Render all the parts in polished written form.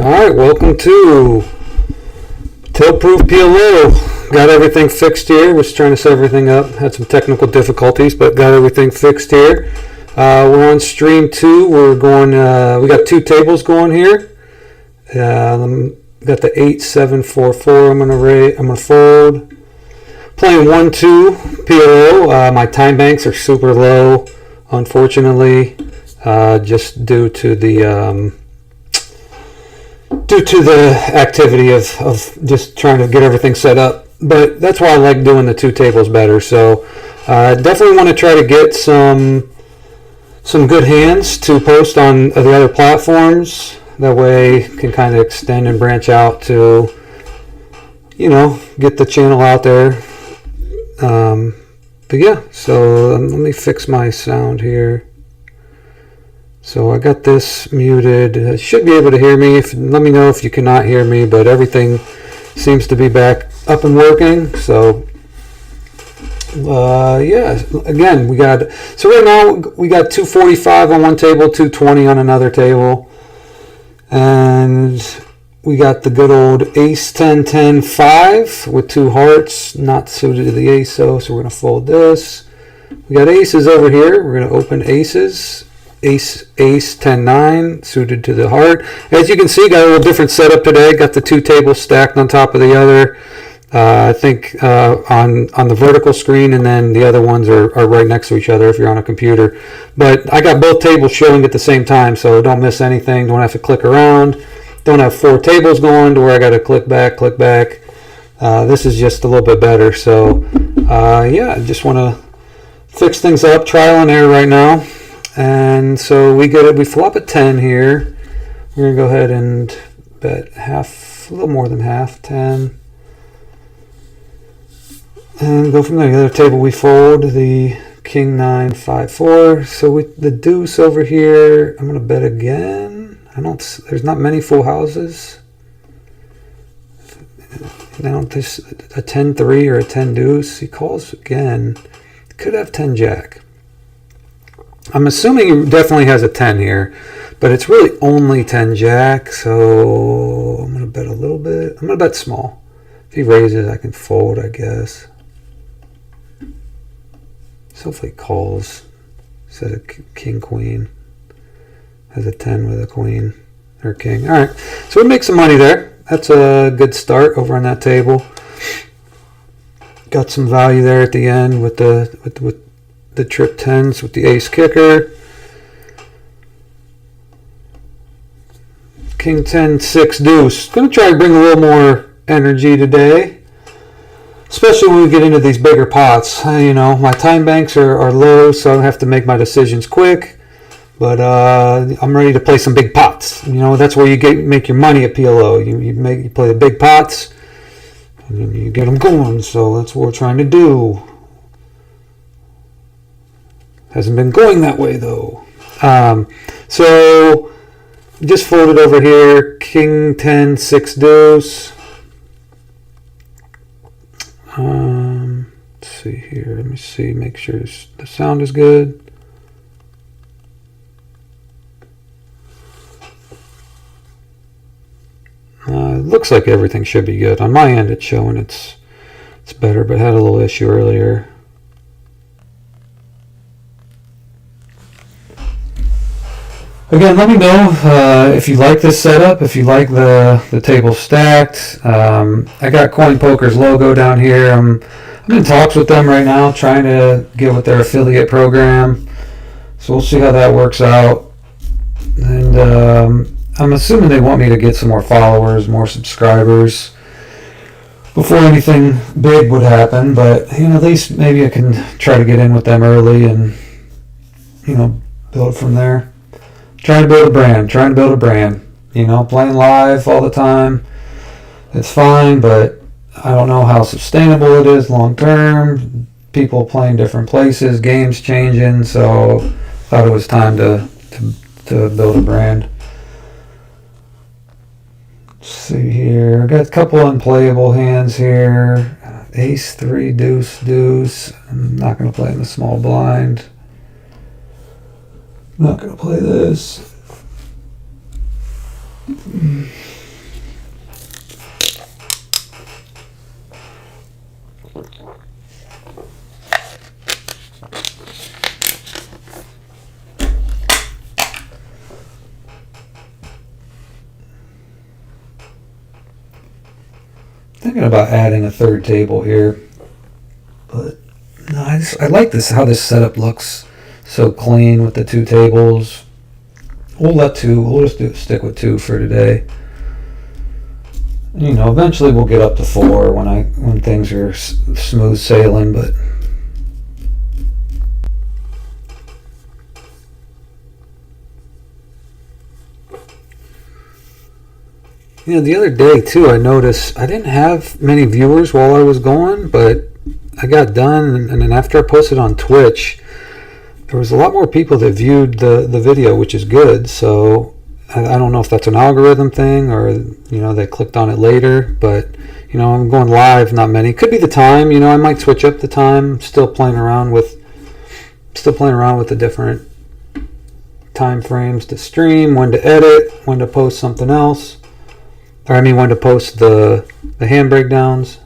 Alright, welcome to Tilt-Proof PLO. Got everything fixed here. Was trying to set everything up. Had some technical difficulties, but got everything fixed here. We're on stream 2. We're going. We got 2 tables going here. Got the 8744. I'm gonna fold. Playing 1-2 PLO. My time banks are super low, unfortunately, just due to the activity of just trying to get everything set up. But that's why I like doing the 2 tables better. So definitely want to try to get some good hands to post on the other platforms. That way can kind of extend and branch out to, get the channel out there. But yeah, so let me fix my sound here. So I got this muted. I should be able to hear me. Let me know if you cannot hear me, but everything seems to be back up and working. So yeah, again, right now we got 245 on one table, 220 on another table. And we got the good old ace 10 10 5 with 2 hearts, not suited to the ace, so we're going to fold this. We got aces over here. We're going to open aces. Ace 10 9 suited to the heart. As you can see, got a little different setup today. Got the 2 tables stacked on top of the other. I think on the vertical screen, and then the other ones are right next to each other if you're on a computer. But I got both tables showing at the same time, so don't miss anything. Don't have to click around. Don't have 4 tables going to where I got to click back. This is just a little bit better. So yeah, I just want to fix things up. Trial and error right now. And so we flop a 10 here. We're going to go ahead and bet half, a little more than half, 10. And go from there. The other table we fold the king 9 5 4. So the deuce over here, I'm going to bet again. There's not many full houses. Now there's a 10 3 or a 10 deuce. He calls again. Could have 10 jack. I'm assuming he definitely has a 10 here, but it's really only 10 jack, so I'm going to bet a little bit. I'm going to bet small. If he raises, I can fold, I guess. So hopefully he calls. Says a king, queen. Has a 10 with a queen or king. All right, so we make some money there. That's a good start over on that table. Got some value there at the end with the trip 10s with the ace kicker. King 10 6 deuce. Gonna try to bring a little more energy today, especially when we get into these bigger pots. My time banks are low, so I have to make my decisions quick, but I'm ready to play some big pots. That's where you make your money at PLO. You play the big pots and you get them going, so that's what we're trying to do. Hasn't been going that way though. So just folded over here. King 10 6 deuce. Let's see here. Let me see. Make sure the sound is good. Looks like everything should be good. On my end, it's showing it's better, but had a little issue earlier. Again, let me know if you like this setup, if you like the table stacked. I got Coin Poker's logo down here. I'm in talks with them right now, trying to get with their affiliate program. So we'll see how that works out. And I'm assuming they want me to get some more followers, more subscribers before anything big would happen. But at least maybe I can try to get in with them early and build from there. Trying to build a brand. Playing live all the time, it's fine, but I don't know how sustainable it is long term. People playing different places, games changing, so I thought it was time to build a brand. Let's see here. I got a couple unplayable hands here. Ace 3 deuce deuce. I'm not going to play in the small blind. Not going to play this. thinking about adding a third table here, but no, I like this, how this setup looks so clean with the two tables. We'll just stick with two for today. You know, eventually we'll get up to four when things are smooth sailing, but you know, the other day too, I noticed I didn't have many viewers while I was going, but I got done, and then after I posted on Twitch, there was a lot more people that viewed the video, which is good. So I don't know if that's an algorithm thing or, you know, they clicked on it later, but, you know, I'm going live, not many. Could be the time, you know, I might switch up the time. Still playing around with the different time frames to stream, when to edit, when to post something else. Or I mean, when to post the hand breakdowns.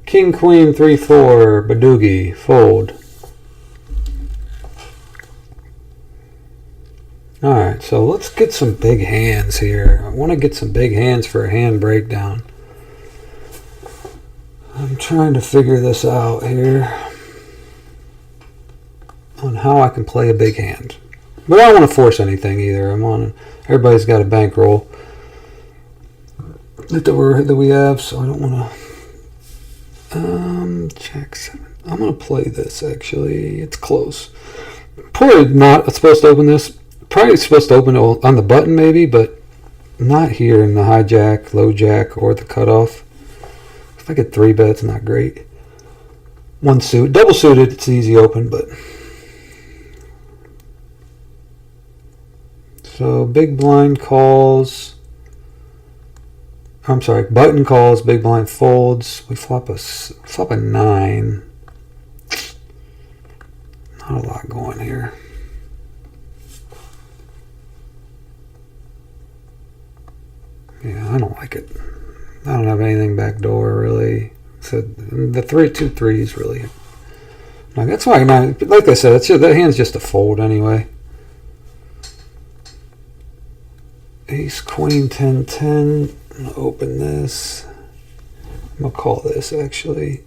King, Queen, 3-4, Badugi, fold. Alright, so let's get some big hands here. I want to get some big hands for a hand breakdown. I'm trying to figure this out here on how I can play a big hand. But I don't want to force anything either. Everybody's got a bankroll that we have, so I don't want to. Jack 7. I'm gonna play this. Actually, it's close. Probably not supposed to open this. Probably supposed to open it on the button, maybe, but not here in the hijack, low jack, or the cutoff. If I get 3-bet, it's not great. One suit, double suited, it's easy open, but so big blind calls. I'm sorry, button calls, big blind folds. We flop a 9. Not a lot going here. Yeah, I don't like it. I don't have anything backdoor really. So the 2 3s really. Like that's why, like I said, that hand's just a fold anyway. Ace, Queen, 10, 10. I'm going to open this. I'm going to call this actually.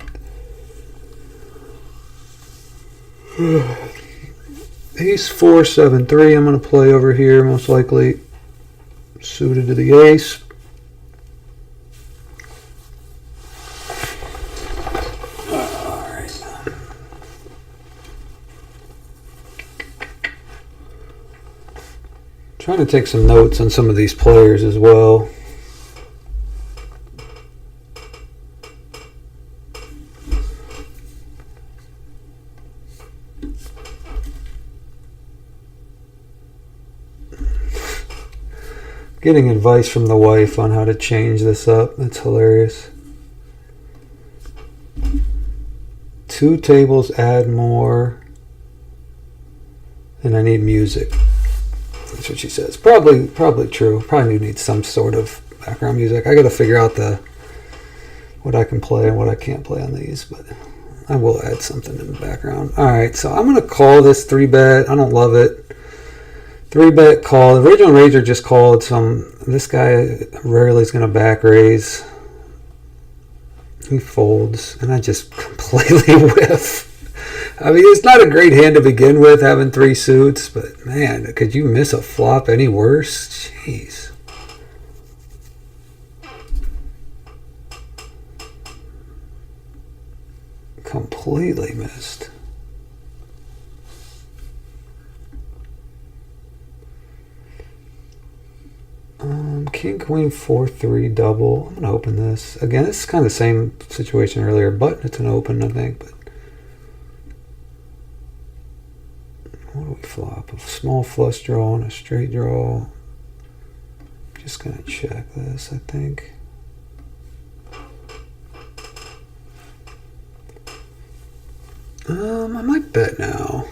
Ace, 4, 7, 3. I'm going to play over here most likely. Suited to the ace. Alright. Trying to take some notes on some of these players as well. Getting advice from the wife on how to change this up. That's hilarious. 2 tables, add more. And I need music. That's what she says. Probably true. Probably need some sort of background music. I got to figure out what I can play and what I can't play on these, but I will add something in the background. All right, so I'm going to call this 3-bet. I don't love it. 3-bet call. The original raiser just called some. This guy rarely is going to back raise. He folds, and I just completely whiff. I mean, it's not a great hand to begin with, having 3 suits, but man, could you miss a flop any worse? Jeez. Completely missed. King, Queen, 4, 3, double. I'm going to open this. Again, this is kind of the same situation earlier, but it's an open, I think. But flop. A small flush draw and a straight draw. Just gonna check this, I think. I might bet now.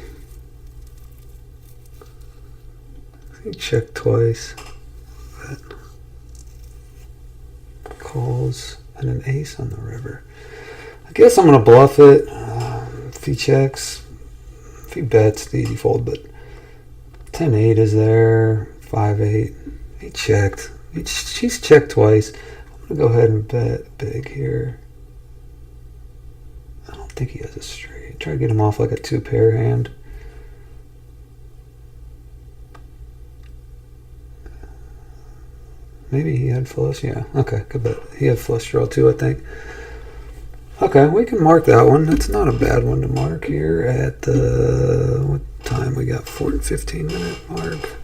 I think check twice. Bet. Calls and an ace on the river. I guess I'm gonna bluff it. If he checks, if he bets, the easy fold. But 10-8 is there. 5-8. He checked. She's checked twice. I'm gonna go ahead and bet big here. I don't think he has a straight. Try to get him off like a 2-pair hand. Maybe he had flush. Yeah. Okay. Good bet. He had flush draw too, I think. Okay, we can mark that one. That's not a bad one to mark here at the, what time we got? 15-minute mark.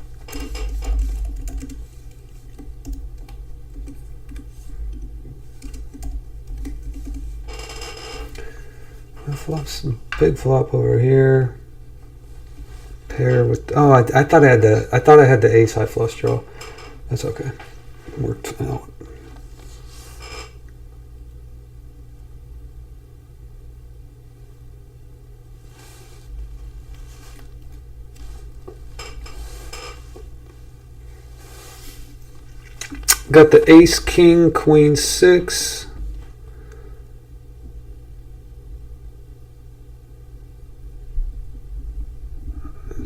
Some big flop over here. Pair with, oh, I thought I had the ace high flush draw. That's okay. Worked out. Got the ace, king, queen, 6.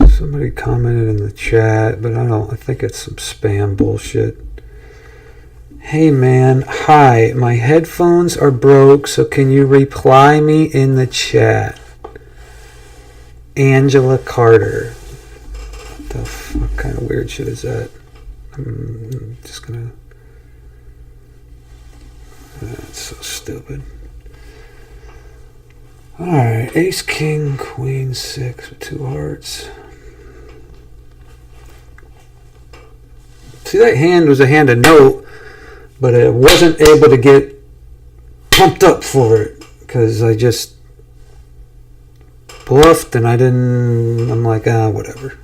Somebody commented in the chat, but I think it's some spam bullshit. Hey man, hi, my headphones are broke, so can you reply me in the chat? Angela Carter. What the fuck kind of weird shit is that? I'm just gonna... That's so stupid. Alright, ace, king, queen, 6 with 2 hearts. See, that hand was a hand of note, but I wasn't able to get pumped up for it because I just bluffed and I'm like, whatever.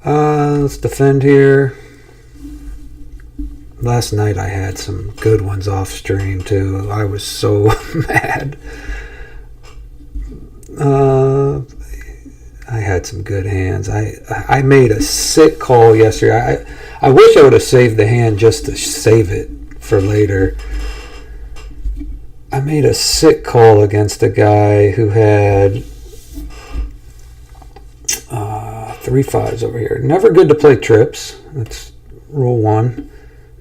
Let's defend here. Last night I had some good ones off stream too. I was so mad. I had some good hands. I made a sick call yesterday. I wish I would have saved the hand just to save it for later. I made a sick call against a guy who had 3 5s over here. Never good to play trips. That's rule 1.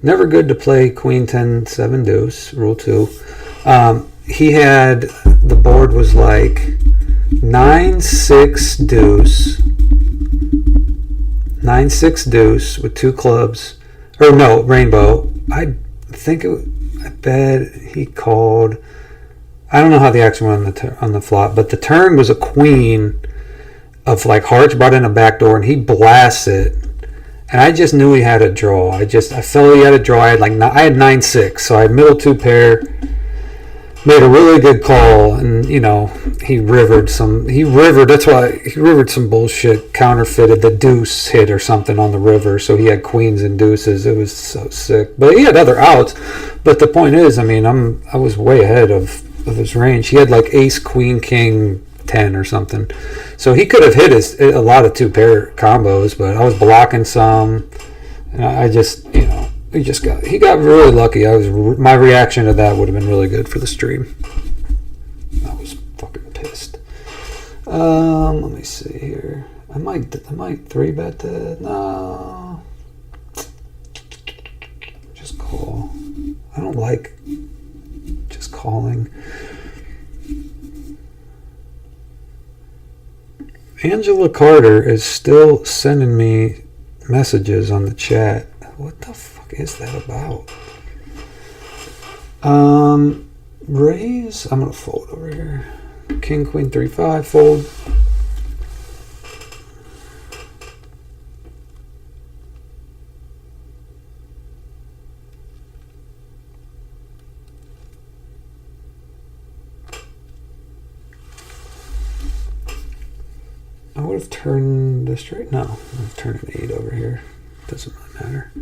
Never good to play queen 10 7 deuce. Rule 2. He had, the board was like 9 6 deuce, 9 6 deuce with 2 clubs, or no, rainbow. I bet he called. I don't know how the action went on the flop, but the turn was a queen of like hearts brought in a back door, and he blasts it. And I just knew he had a draw. I felt he had a draw. I had 9 6, so I had middle 2 pair. Made a really good call, and he rivered some. That's why he rivered some bullshit. Counterfeited the deuce hit or something on the river, so he had queens and deuces. It was so sick, but he had other outs. But the point is, I was way ahead of his range. He had like ace, queen, king, 10 or something, so he could have hit a lot of 2 pair combos. But I was blocking some, and I just he got really lucky. My reaction to that would have been really good for the stream. I was fucking pissed. Let me see here. I might 3-bet that. No, just call. I don't like just calling. Angela Carter is still sending me messages on the chat. What the fuck is that about? Raise. I'm gonna fold over here. King, queen, 3 5, fold. would have turned this straight. No, I've turned an 8 over here. Doesn't really matter.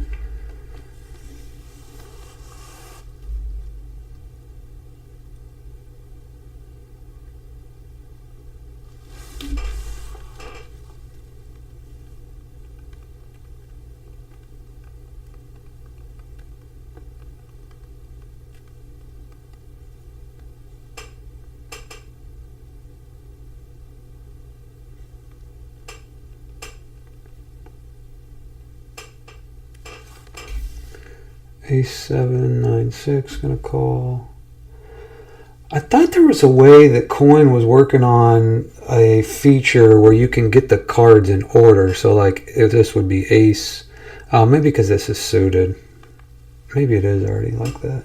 A7, 9, 6, gonna call. I thought there was a way that Coin was working on a feature where you can get the cards in order. So like if this would be ace, maybe because this is suited. Maybe it is already like that.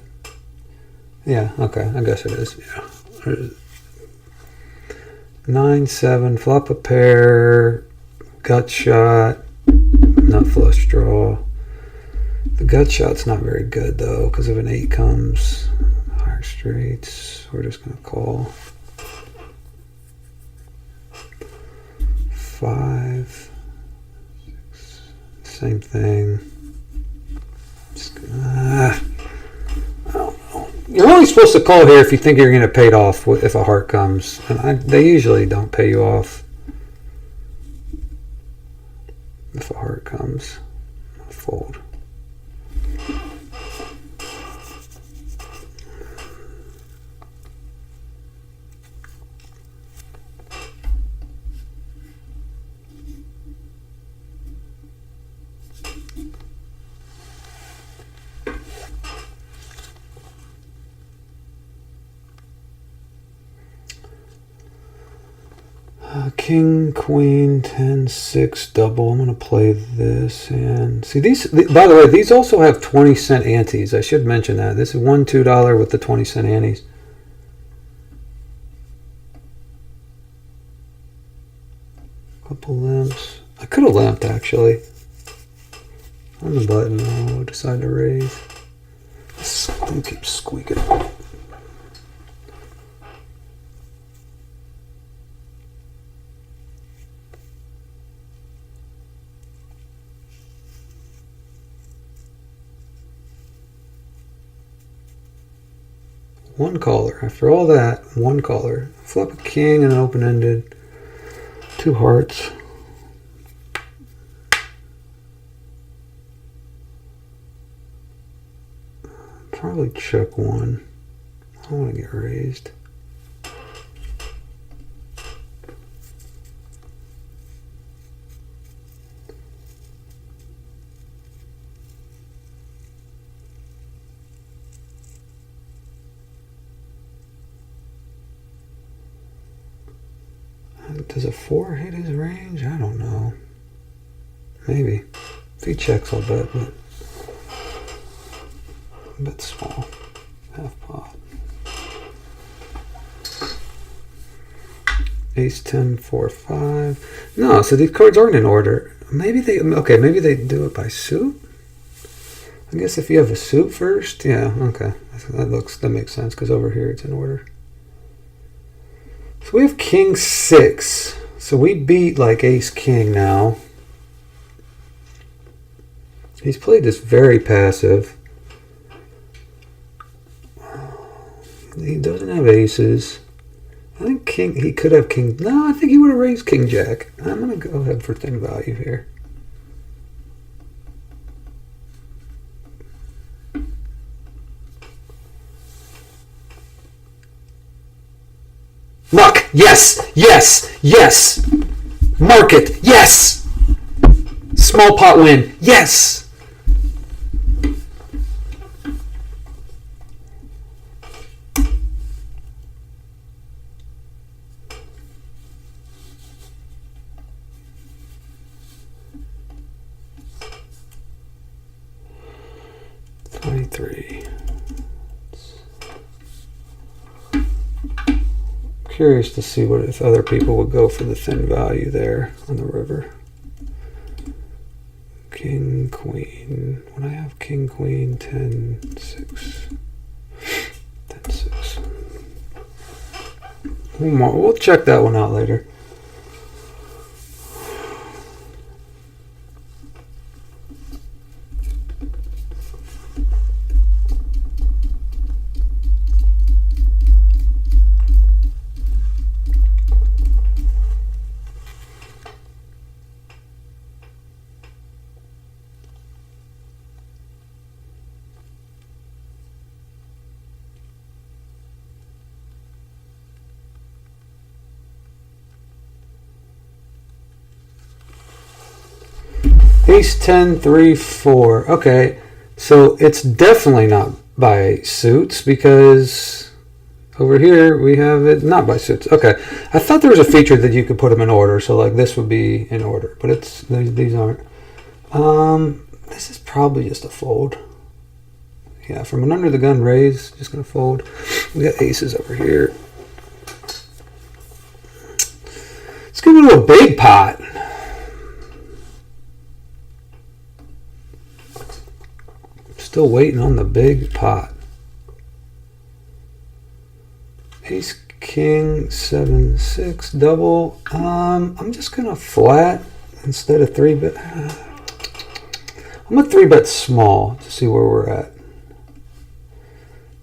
Yeah, okay, I guess it is. Yeah. 9, 7, flop a pair, gut shot, not flush draw. The gut shot's not very good though, because if an 8 comes, higher straights, we're just gonna call. 5, 6, same thing. Just gonna, I don't know. You're only supposed to call here if you think you're gonna pay it off if a heart comes, and they usually don't pay you off if a heart comes. I'll fold. King, queen, 10, 6, double. I'm going to play this and see these. By the way, these also have 20-cent antes. I should mention that. This is $1, $2 with the 20-cent antes. Couple limps. I could have limped actually. On the button, I'll decide to raise. This thing keeps squeaking. One caller. After all that, one caller. Flop a king and an open-ended. 2 hearts. Probably check one. I want to get raised. Does a 4 hit his range? I don't know. Maybe. If he checks, I'll bet, but a bit small. Half pot. Ace 10, 4, 5. No, so these cards aren't in order. Maybe they, okay, maybe they do it by suit? I guess if you have a suit first, yeah, okay. That makes sense, because over here it's in order. So we have king 6. So we beat like ace king now. He's played this very passive. He doesn't have aces. I think king, he could have king. No, I think he would have raised king jack. I'm going to go ahead for thin value here. Muck! Yes! Yes! Yes! Market! Yes! Small pot win! Yes! Curious to see what if other people would go for the thin value there on the river. King, queen. When I have king, queen, 10, 6. 10, 6. We'll check that one out later. Ace 10, 3, 4. Okay, so it's definitely not by suits because over here we have it not by suits. Okay, I thought there was a feature that you could put them in order, so like this would be in order, but it's these aren't. This is probably just a fold. Yeah, from an under the gun raise, just gonna fold. We got aces over here. Let's go to a big pot. Still waiting on the big pot. Ace, king, 7, 6, double. I'm just gonna flat instead of 3-bet. I'm gonna 3-bet small to see where we're at.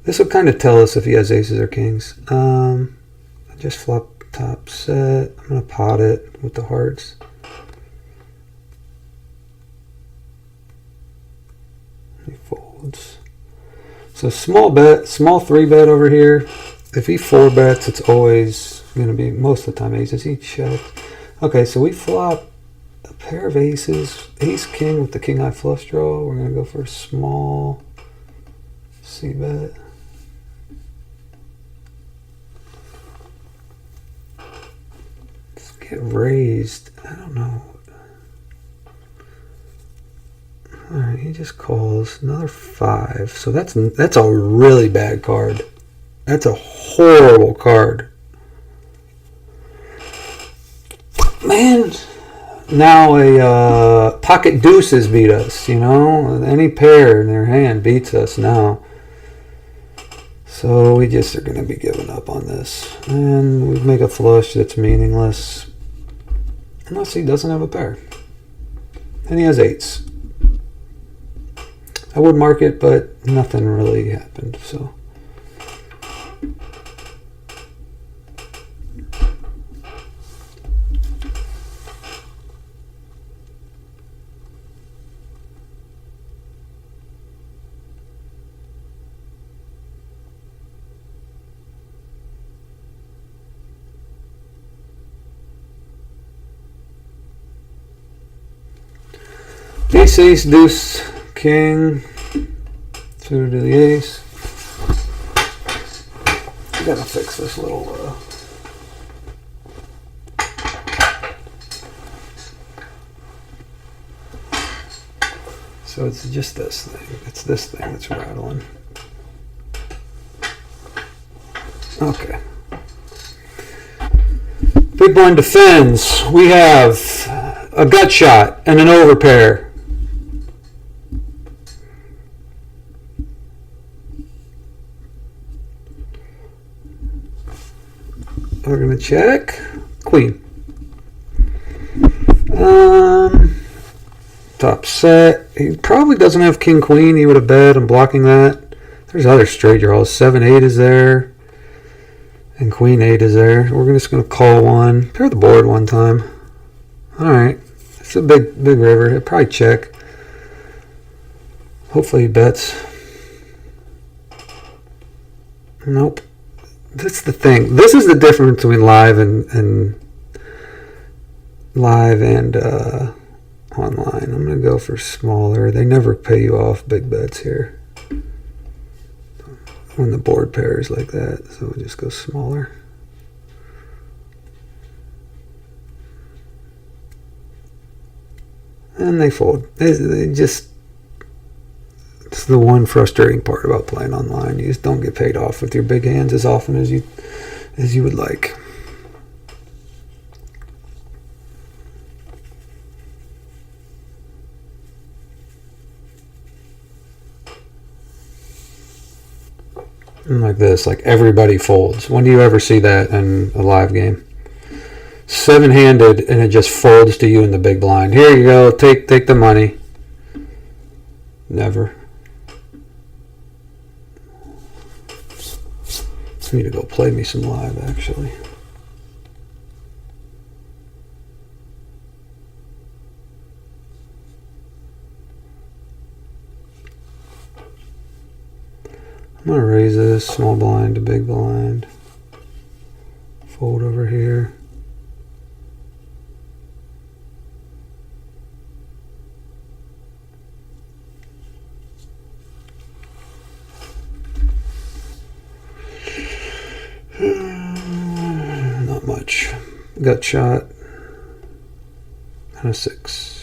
This will kind of tell us if he has aces or kings. I just flop top set. I'm gonna pot it with the hearts. He folds. So small bet, small 3-bet over here. If he 4-bets, it's always going to be, most of the time, aces. He checks. Okay, so we flop a pair of aces. Ace, king with the king high flush draw. We're going to go for a small c-bet. Let's get raised. I don't know. All right, he just calls another 5. So that's a really bad card. That's a horrible card. Man, now a pocket deuces beat us, you know? Any pair in their hand beats us now. So we just are going to be giving up on this. And we make a flush that's meaningless. Unless he doesn't have a pair. And he has 8s. I would mark it, but nothing really happened, so. Ace, ace, deuce, king, suited to the ace. I gotta fix this little. So it's just this thing. It's this thing that's rattling. Okay. Big blind defends. We have a gut shot and an overpair. We're gonna check queen. Top set. He probably doesn't have king queen. He would have bet. I'm blocking that. There's other straight draws. 7-8 is there, and queen 8 is there. We're just gonna call one. Pair the board one time. All right. It's a big river. He'll probably check. Hopefully he bets. Nope. That's the thing. This is the difference between live and online. I'm going to go for smaller. They never pay you off big bets here when the board pairs like that. So we'll just go smaller. And they fold. They just, it's the one frustrating part about playing online. You just don't get paid off with your big hands as often as you would like. And like this, like everybody folds. When do you ever see that in a live game? 7-handed and it just folds to you in the big blind. Here you go, take the money. Never. I need to go play me some live actually. I'm going to raise this small blind to big blind. Fold over here. gut shot, and a 6.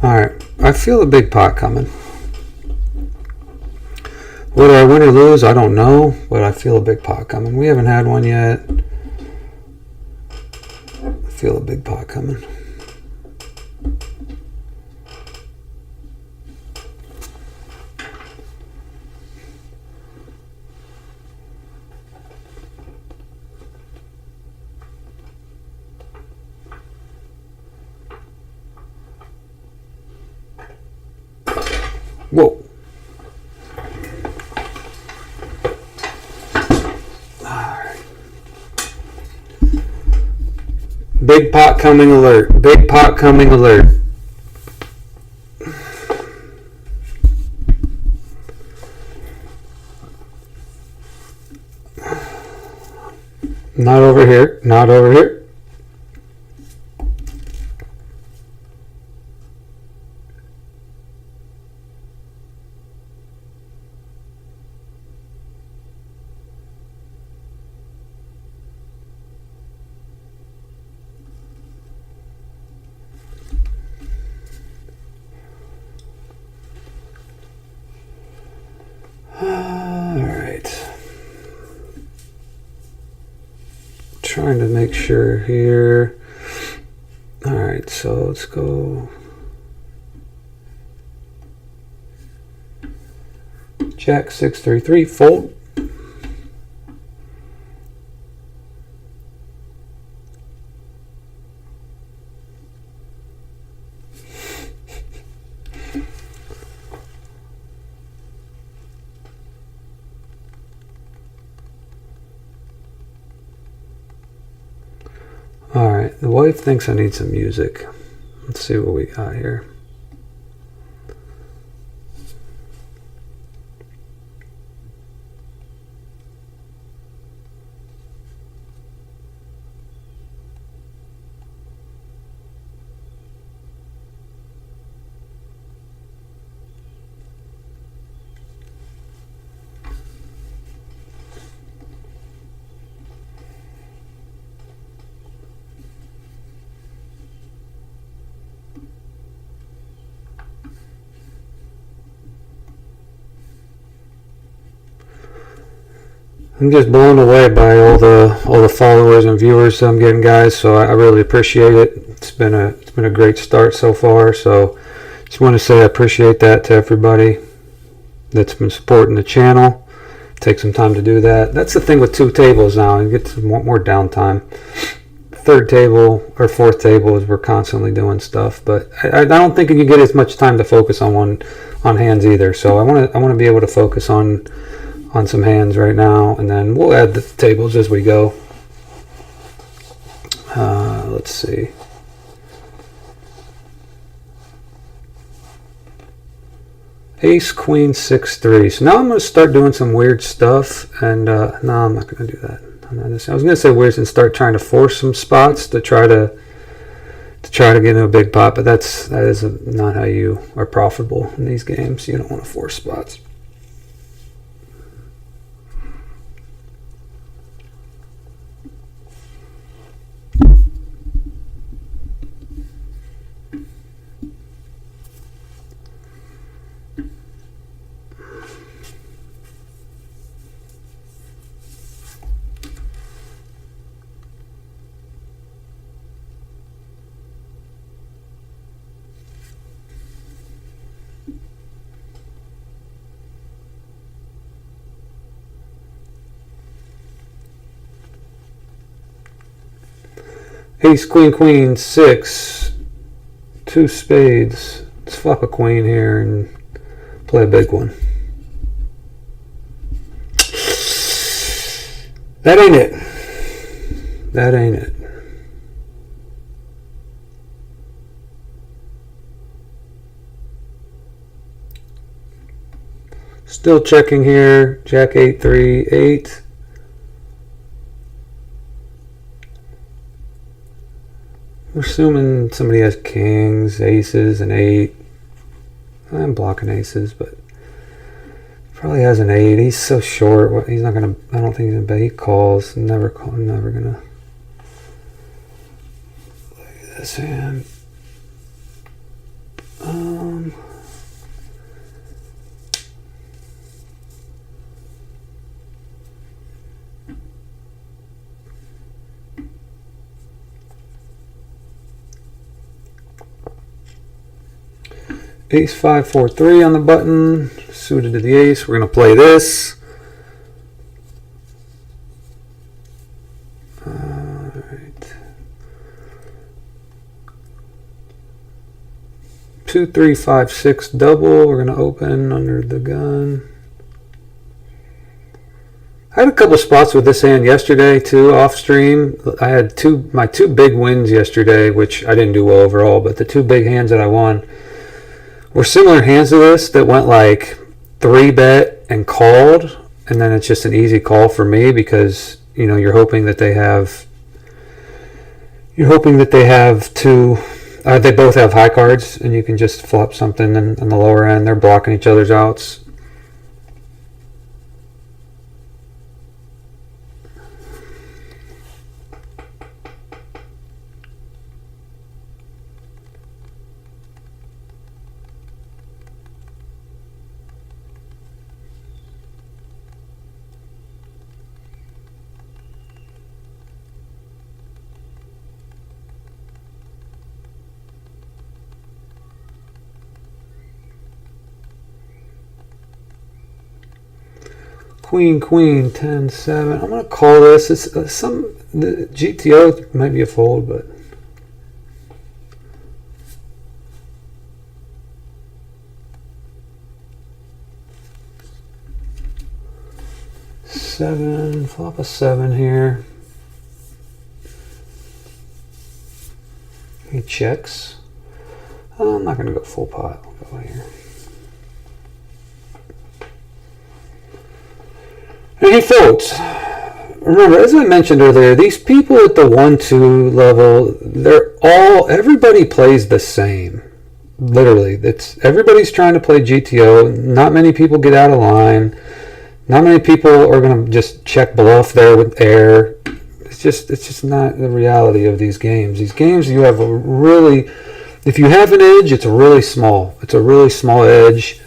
Alright, I feel a big pot coming. Whether I win or lose, I don't know, but I feel a big pot coming. We haven't had one yet. I feel a big pot coming. Whoa. Alright. Big pot coming alert. Big pot coming alert. Not over here. Not over here. Alright. Trying to make sure here. Alright, so let's go. Jack 6-3-3, fold. Alright, the wife thinks I need some music. Let's see what we got here. I'm just blown away by all the followers and viewers I'm getting, guys. So I really appreciate it. It's been a great start so far. So just want to say I appreciate that to everybody that's been supporting the channel. Take some time to do that. That's the thing with 2 tables now. You get some more downtime. 3rd table or 4th table is we're constantly doing stuff, but I don't think you get as much time to focus on hands either. So I want to be able to focus on some hands right now, and then we'll add the tables as we go. Let's see. Ace, Queen, 6-3. So now I'm going to start doing some weird stuff, and no, I'm not going to do that. I was going to say weird and start trying to force some spots to try to get into a big pot, but that is not how you are profitable in these games. You don't want to force spots. Ace, queen, queen, 6, 2 spades. Let's flop a queen here and play a big one. That ain't it. That ain't it. Still checking here. Jack 8, 3, 8. We're assuming somebody has kings, aces, and 8. I'm blocking aces, but probably has an 8. He's so short. He's not gonna. I don't think he's gonna bet. He calls. Never call. Never gonna. Look at this hand. Ace 5, 4, 3 on the button, suited to the ace. We're going to play this. Alright. 2, 3, 5, 6 double. We're going to open under the gun. I had a couple spots with this hand yesterday too, off stream. I had my two big wins yesterday, which I didn't do well overall, but the two big hands that I won were similar hands to this that went like 3-bet and called, and then it's just an easy call for me because you're hoping that they have two. They both have high cards, and you can just flop something on the lower end. They're blocking each other's outs. Queen, queen, 10, 7. I'm going to call this. It's the GTO might be a fold, but seven. Flop a 7 here. He checks. I'm not going to go full pot. I'll go here. And he folds. Remember, as I mentioned earlier, these people at the 1-2 level, everybody plays the same. Literally, everybody's trying to play GTO. Not many people get out of line. Not many people are going to just check bluff there with air. It's just not the reality of these games. These games, you have if you have an edge, it's really small. It's a really small edge.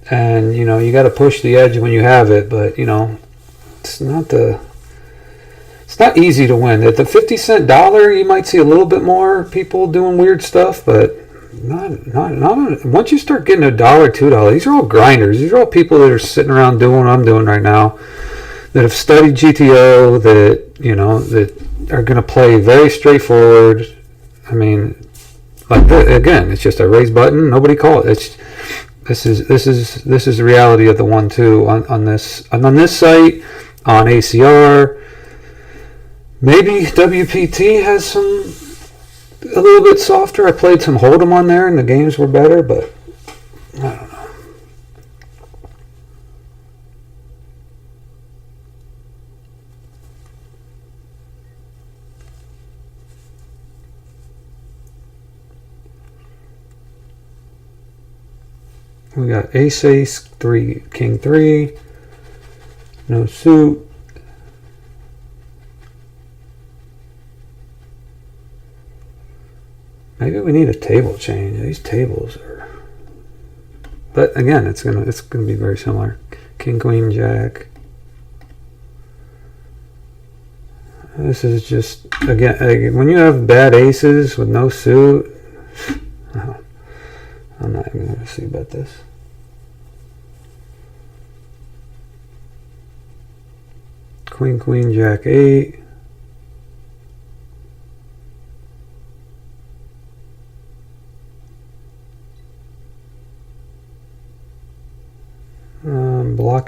And you got to push the edge when you have it, but it's not easy to win. At the 50-cent dollar, you might see a little bit more people doing weird stuff, but not once you start getting $1, $2. These are all grinders. These are all people that are sitting around doing what I'm doing right now, that have studied GTO, that are going to play very straightforward. I mean, again, it's just a raise button. Nobody call it. This is the reality of the 1-2 on this site, on ACR. Maybe WPT has a little bit softer. I played some Hold'em on there and the games were better, but I don't know. We got ace, 3, king 3, no suit. Maybe we need a table change. These tables are, but again, it's gonna be very similar. King, queen, jack. This is just, again, when you have bad aces with no suit. I'm not even going to see about this. Queen, queen, jack 8.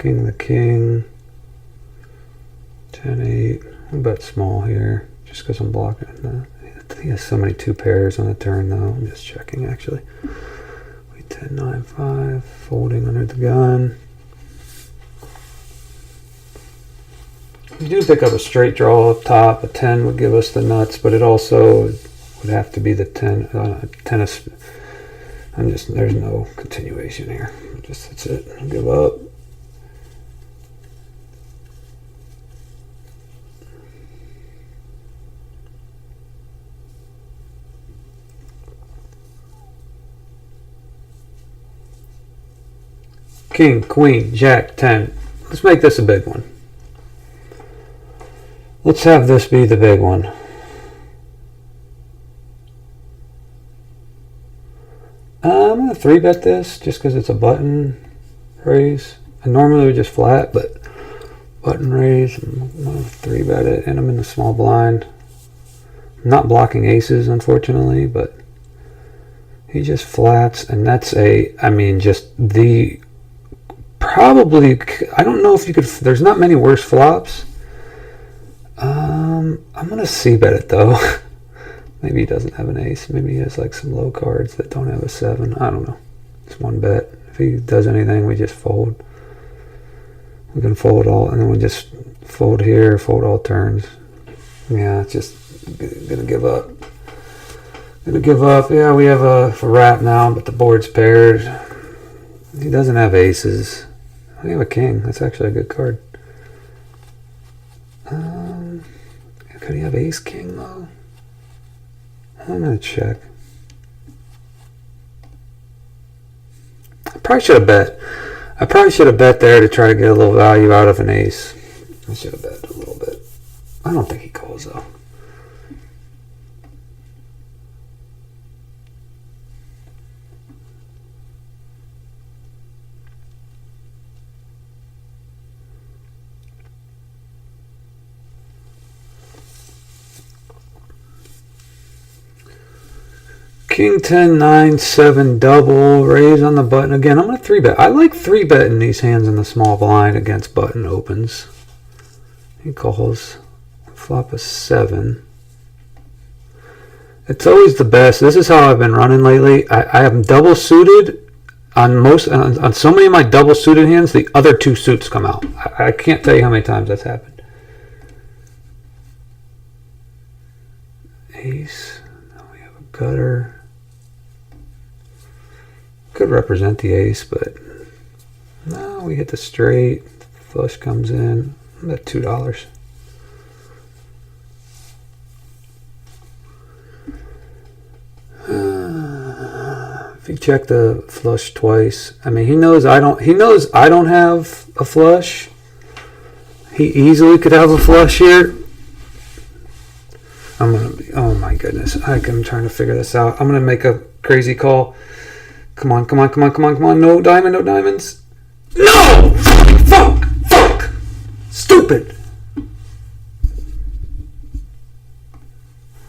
blocking the king. 10-8. I'll bet small here just because I'm blocking. He has so many 2 pairs on the turn though. I'm just checking actually. We 10-9-5. Folding under the gun. We do pick up a straight draw up top. A 10 would give us the nuts, but it also would have to be the 10. 10 of, there's no continuation here. That's it. I'll give up. King, queen, jack, 10. Let's make this a big one. Let's have this be the big one. I'm going to 3-bet this just because it's a button raise. And normally we just flat, but button raise. I'm going to 3-bet it, and I'm in the small blind. I'm not blocking aces, unfortunately, but he just flats, and that's just the probably, I don't know if you could, there's not many worse flops. I'm going to C-bet it though. Maybe he doesn't have an ace. Maybe he has like some low cards that don't have a 7. I don't know. It's 1 bet. If he does anything, we just fold. We can fold all, and then we just fold here, fold all turns. Yeah, it's just gonna give up. Gonna give up. Yeah, we have a wrap now, but the board's paired. He doesn't have aces. We have a king. That's actually a good card. Could he have ace king though? I'm gonna check. I probably should have bet. I probably should have bet there to try to get a little value out of an ace. I should have bet a little bit. I don't think he calls though. King 10, 9, 7 double, raise on the button. Again, I'm going to 3-bet. I like 3-betting these hands in the small blind against button opens. He calls. Flop a 7. It's always the best. This is how I've been running lately. I am double suited on so many of my double suited hands. The other 2 suits come out. I can't tell you how many times that's happened. Ace. Now we have a gutter. Could represent the ace, but no, we hit the straight. Flush comes in. I'm at $2. If you check the flush twice, I mean, he knows I don't have a flush. He easily could have a flush here. Oh my goodness, I'm trying to figure this out. I'm gonna make a crazy call. Come on. No diamond, no diamonds. No! Fuck! Stupid!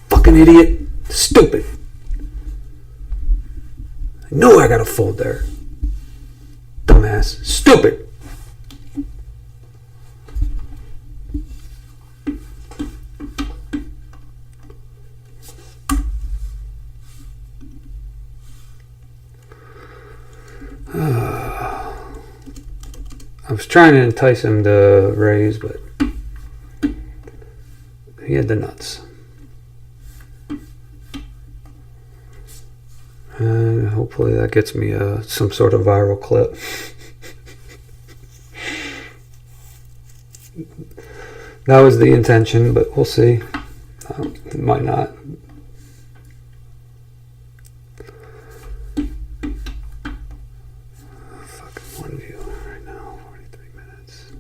Fucking idiot. Stupid. I know I gotta fold there. Dumbass. Stupid. I was trying to entice him to raise, but he had the nuts. And hopefully that gets me some sort of viral clip. That was the intention, but we'll see. It might not. Fucking OneView right now, 43 minutes.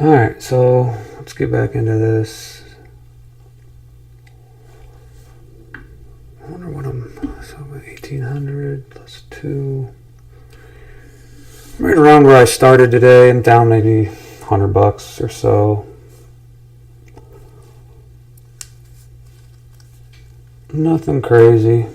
All right, so let's get back into this. I wonder what so 1800 plus 2. Right around where I started today. I'm down maybe $100 or so. Nothing crazy.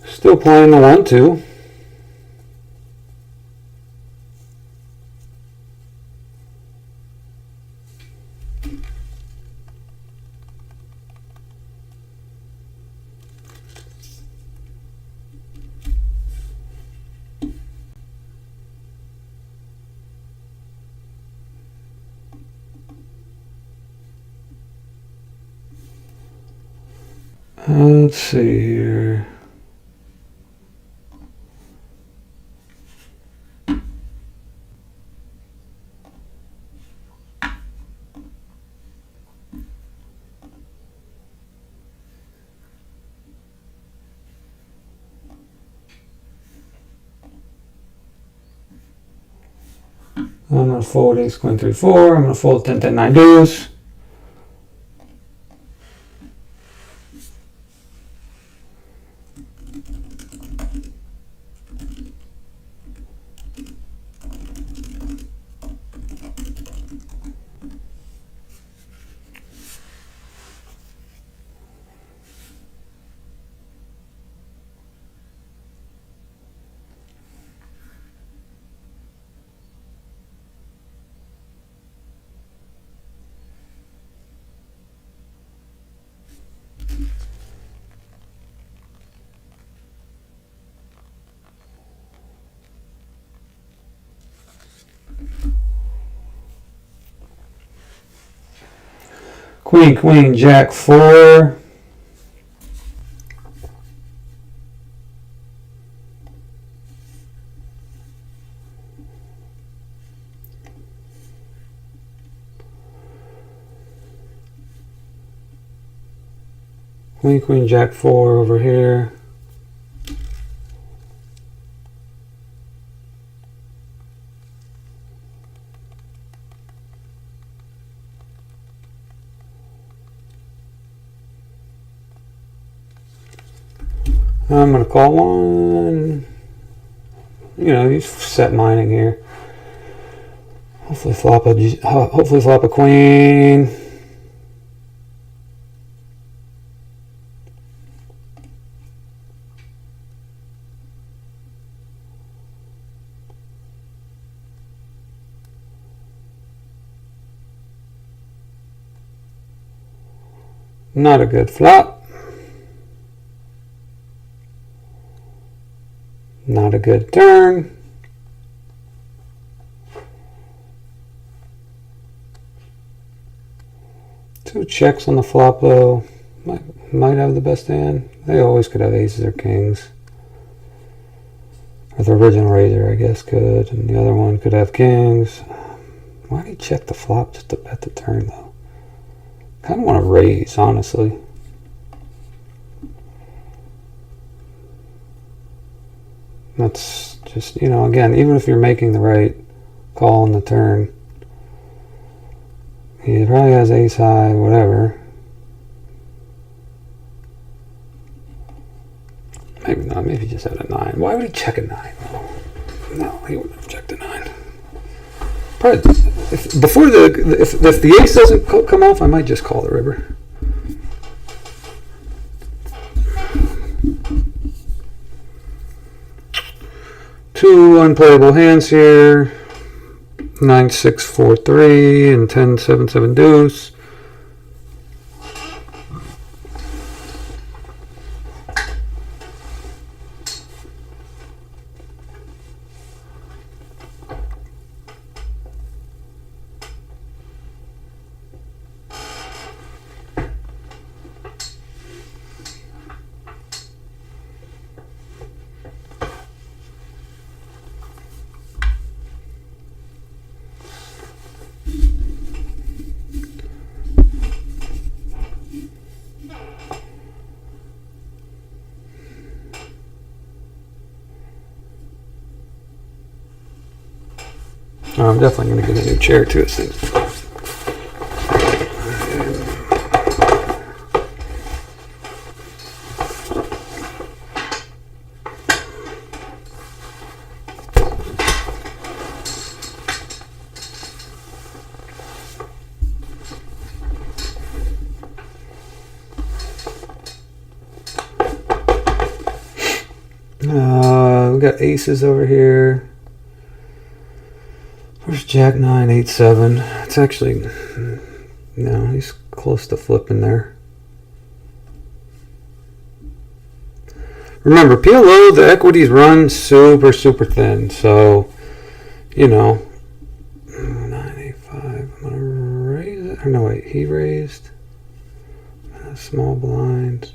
Still playing the 1-2. Let's see here. I'm going to fold ace, queen, 3, 4. I'm going to fold 10, 10, 9 deuce. Queen, queen, jack, 4. Queen, queen, jack, 4 over here. I'm going to call one. You know, you set mining here. Hopefully flop a queen. Not a good flop. Not a good turn. Two checks on the flop though. Might have the best hand. They always could have aces or kings. Or the original raiser, I guess, could. And the other one could have kings. Why do you check the flop just to bet the turn though? Kind of want to raise, honestly. That's just, you know, again, even if you're making the right call on the turn, he probably has ace high, whatever. Maybe not, maybe he just had a 9. Why would he check a 9? No, he wouldn't have checked a 9. Probably, if the ace doesn't come off, I might just call the river. Two unplayable hands here. 9, 6, 4, 3 and 10, 7, 7 deuce. I'm definitely going to get a new chair to this thing. We got aces over here. Where's Jack 9, 8, 7? It's actually, no, he's close to flipping there. Remember, PLO, the equities run super, super thin. So, you know, 9, 8, 5. I'm going to raise it. Or no, wait, he raised. Small blind.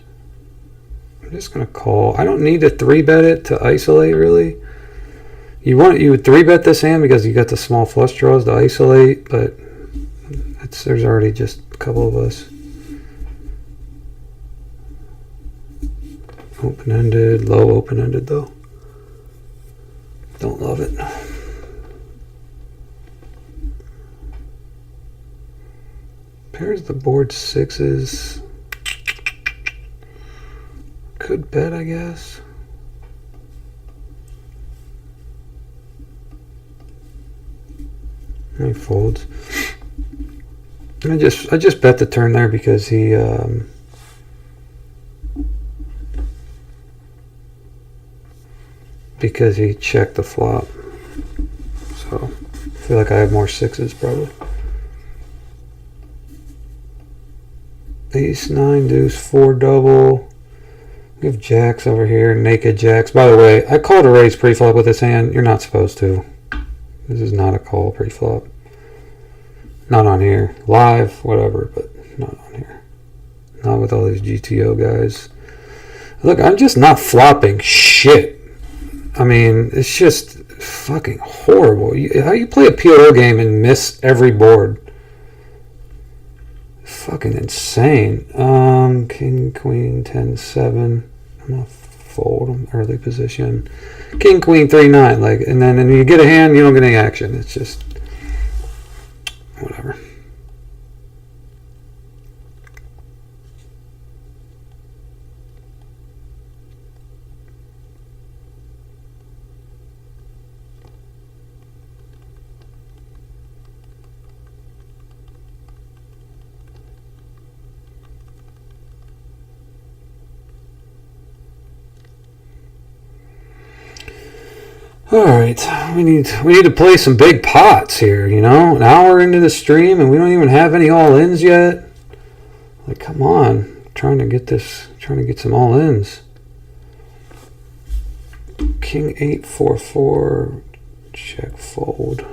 I'm just going to call. I don't need to 3-bet it to isolate, really. You would 3-bet this hand because you got the small flush draws to isolate, but there's already just a couple of us. Open-ended, low open-ended though. Don't love it. Pairs the board 6s. Could bet, I guess. He folds. I just bet the turn there because he checked the flop. So I feel like I have more 6s probably. Ace 9 deuce 4 double. We have jacks over here, naked jacks. By the way, I called a raise pre-flop with this hand. You're not supposed to. This is not a call pre-flop. Not on here. Live, whatever, but not on here. Not with all these GTO guys. Look, I'm just not flopping shit. I mean, it's just fucking horrible. How you play a PLO game and miss every board? Fucking insane. King, queen, 10, 7. I'm gonna fold them early position. King, queen, 3, 9. Like, and then when you get a hand, you don't get any action. It's just whatever. All right, we need to play some big pots here, you know? An hour into the stream and we don't even have any all-ins yet. Like, come on. I'm trying to get some all-ins. King 8 4 4 check fold.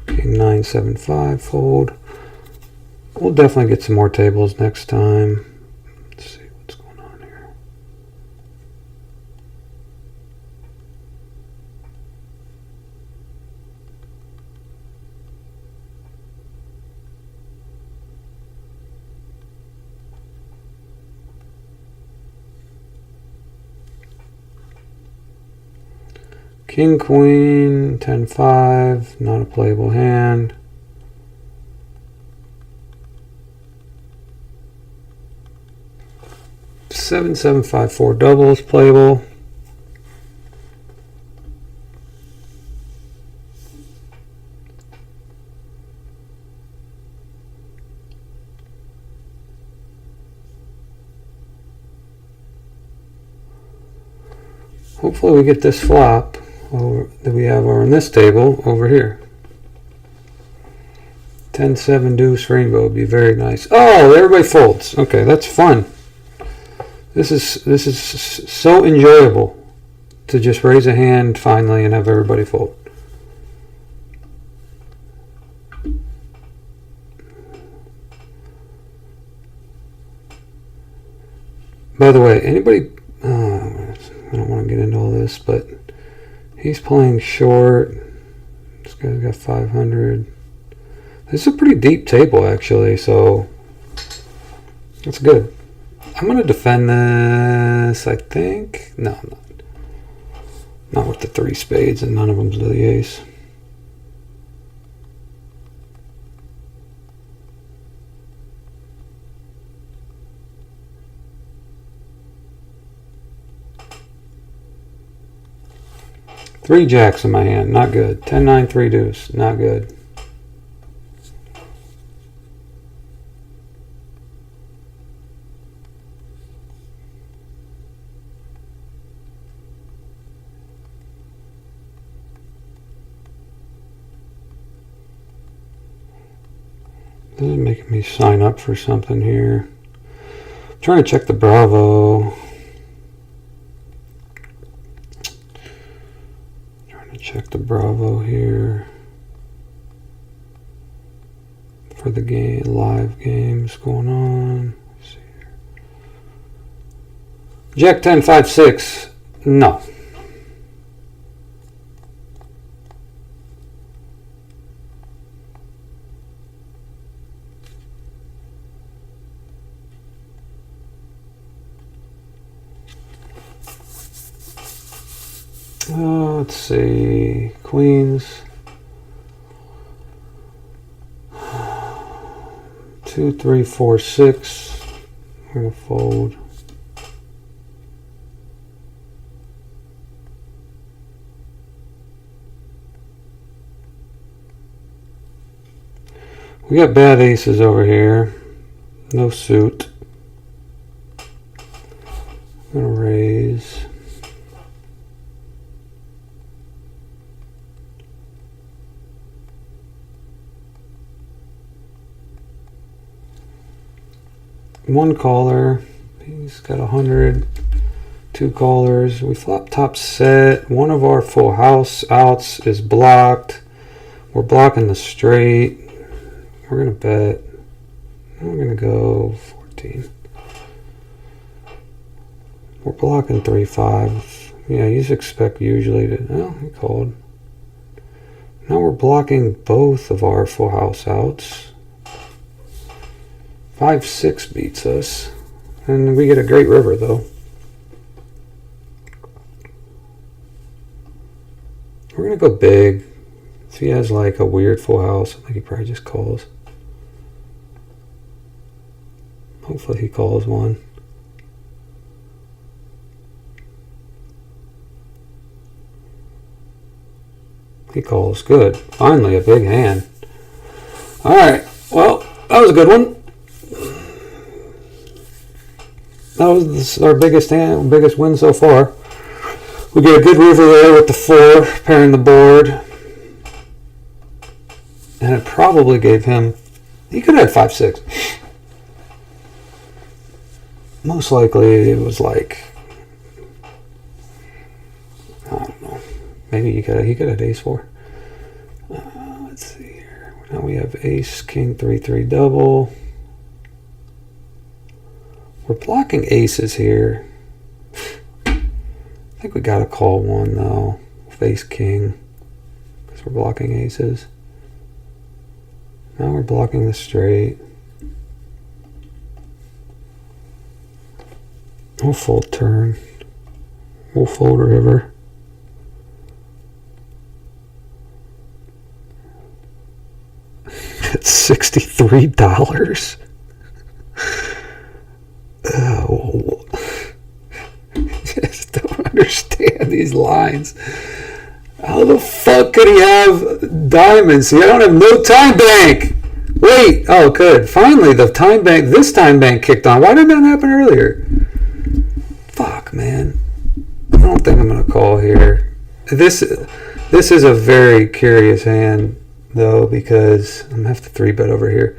King 9 7 5 fold. We'll definitely get some more tables next time. Let's see what's going on here. King, queen, 10, 5, not a playable hand. Seven, 7, 5, 4 double is playable. Hopefully we get this flop that we have on this table over here. 10-7 deuce rainbow would be very nice. Oh, everybody folds. Okay, that's fun. This is so enjoyable to just raise a hand finally and have everybody fold. By the way, anybody, I don't want to get into all this, but he's playing short. This guy's got 500. This is a pretty deep table, actually, so that's good. I'm going to defend this, I think. No, I'm not. Not with the 3 spades, and none of them's the ace. 3 jacks in my hand, not good. 10-9, 3 deuce, not good. This is making me sign up for something here. I'm trying to check the Bravo. Check the Bravo here for the game, live games going on. Let's see here. Jack 10, 5, 6. No. Let's see, Queens, 2, 3, 4, 6. We're gonna fold. We got bad aces over here. No suit. I'm gonna raise. One caller, he's got 100, 2 callers. We flop top set. One of our full house outs is blocked. We're blocking the straight. We're gonna bet. We're gonna go 14. We're blocking 3, 5. Yeah, you expect usually to. Oh, he called. Now we're blocking both of our full house outs. 5, 6 beats us. And we get a great river, though. We're going to go big. If he has like a weird full house, I think he probably just calls. Hopefully he calls one. He calls. Good. Finally, a big hand. All right. Well, that was a good one. That was our biggest win so far. We get a good river there with the 4 pairing the board, and it probably gave him. He could have had 5, 6. Most likely, it was like, I don't know. Maybe he could have had ace 4. Let's see here. Now we have ace, king, 3, 3 double. We're blocking aces here. I think we got to call one though. Face king. Because we're blocking aces. Now we're blocking the straight. We'll fold turn. We'll fold river. It's $63. Oh, just don't understand these lines. How the fuck could he have diamonds? See, I don't have no time bank. Wait, oh good. Finally, the time bank. This time bank kicked on. Why didn't that happen earlier? Fuck, man. I don't think I'm gonna call here. This is a very curious hand though, because I'm gonna have to 3-bet over here.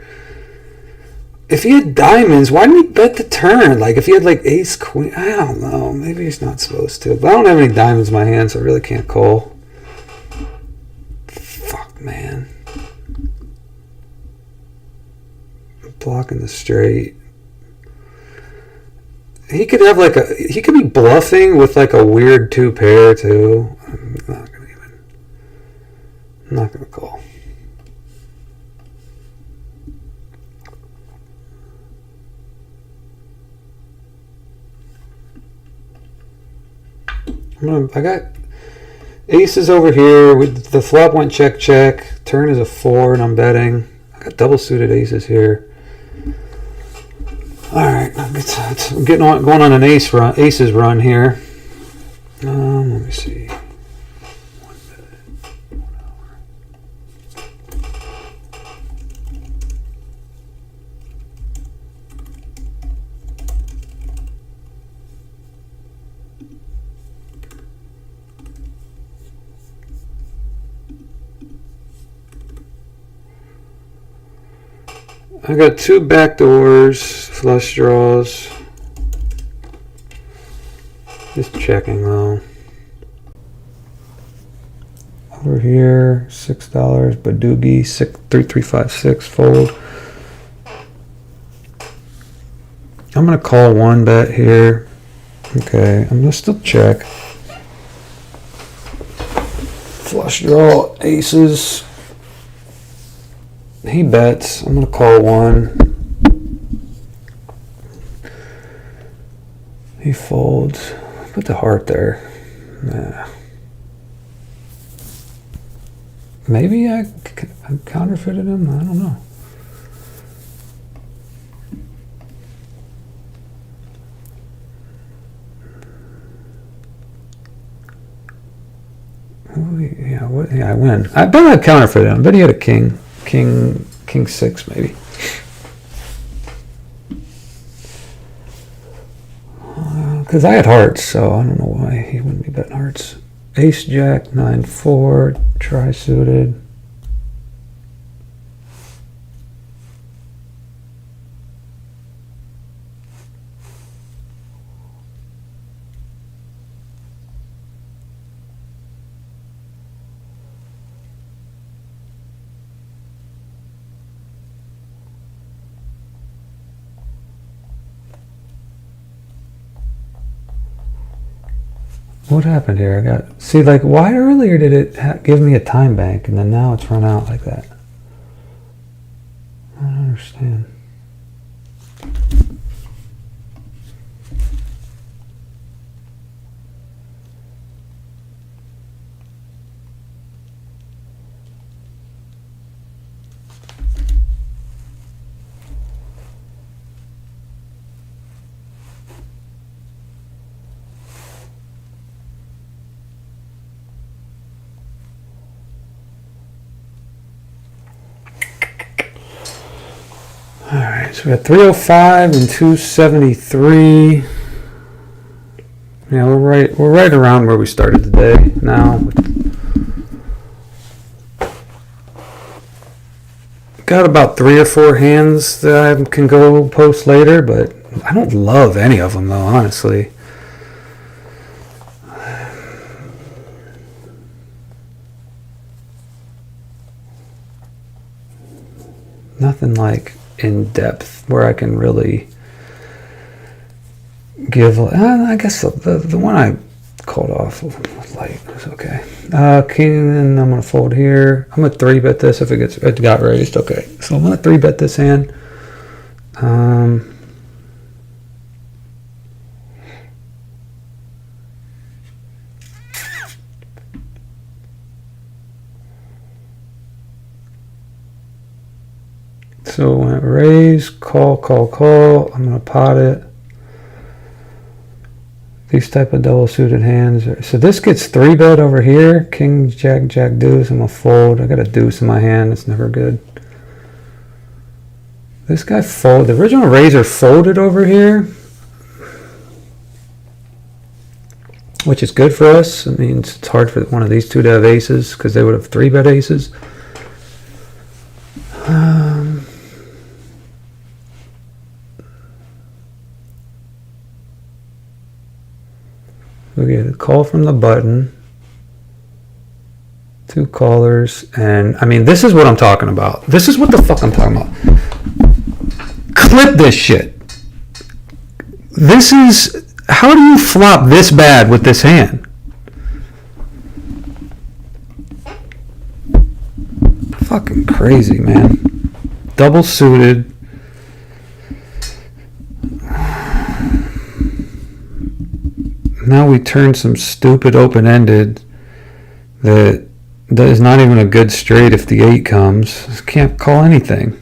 If he had diamonds, why didn't he bet the turn? Like, if he had, like, ace, queen, I don't know. Maybe he's not supposed to. But I don't have any diamonds in my hand, so I really can't call. Fuck, man. Blocking the straight. He could have, like, he could be bluffing with, like, a weird 2 pair, too. I'm not gonna call. I got aces over here. The flop went check, check. Turn is a 4, and I'm betting. I got double suited aces here. All right, I'm getting on, going on an aces run here. Let me see. I got two back doors, flush draws. Just checking though. Over here, $6, Badugi, 3356 fold. I'm gonna call one bet here. Okay, I'm gonna still check. Flush draw, aces. He bets. I'm gonna call one. He folds. Put the heart there. Nah. Maybe I counterfeited him. I don't know. Yeah, I win. I bet I counterfeited him. I bet he had a king six maybe. Because I had hearts, so I don't know why he wouldn't be betting hearts. Ace jack 9-4 tri-suited. What happened here? See, like, why earlier did it give me a time bank and then now it's run out like that? I don't understand. Alright, so we got 305 and 273. Yeah, we're right around where we started the day now. Got about 3 or 4 hands that I can go post later, but I don't love any of them though, honestly. Nothing like in depth where I can really give. I guess the one I called off with light was okay. King, and I'm gonna fold here. I'm gonna 3-bet this if it got raised. Okay, so I'm gonna 3-bet this hand. So when it raise, call. I'm gonna pot it. These type of double suited hands. So this gets 3-bet over here. King, jack, deuce. I'm gonna fold. I got a deuce in my hand. It's never good. This guy folded. The original raiser folded over here, which is good for us. It means it's hard for one of these two to have aces because they would have 3-bet aces. We get a call from the button, 2 callers, and I mean, this is what I'm talking about. This is what the fuck I'm talking about. Clip this shit. This is, how do you flop this bad with this hand? Fucking crazy, man. Double suited. Now we turn some stupid open-ended that is not even a good straight if the 8 comes. Can't call anything.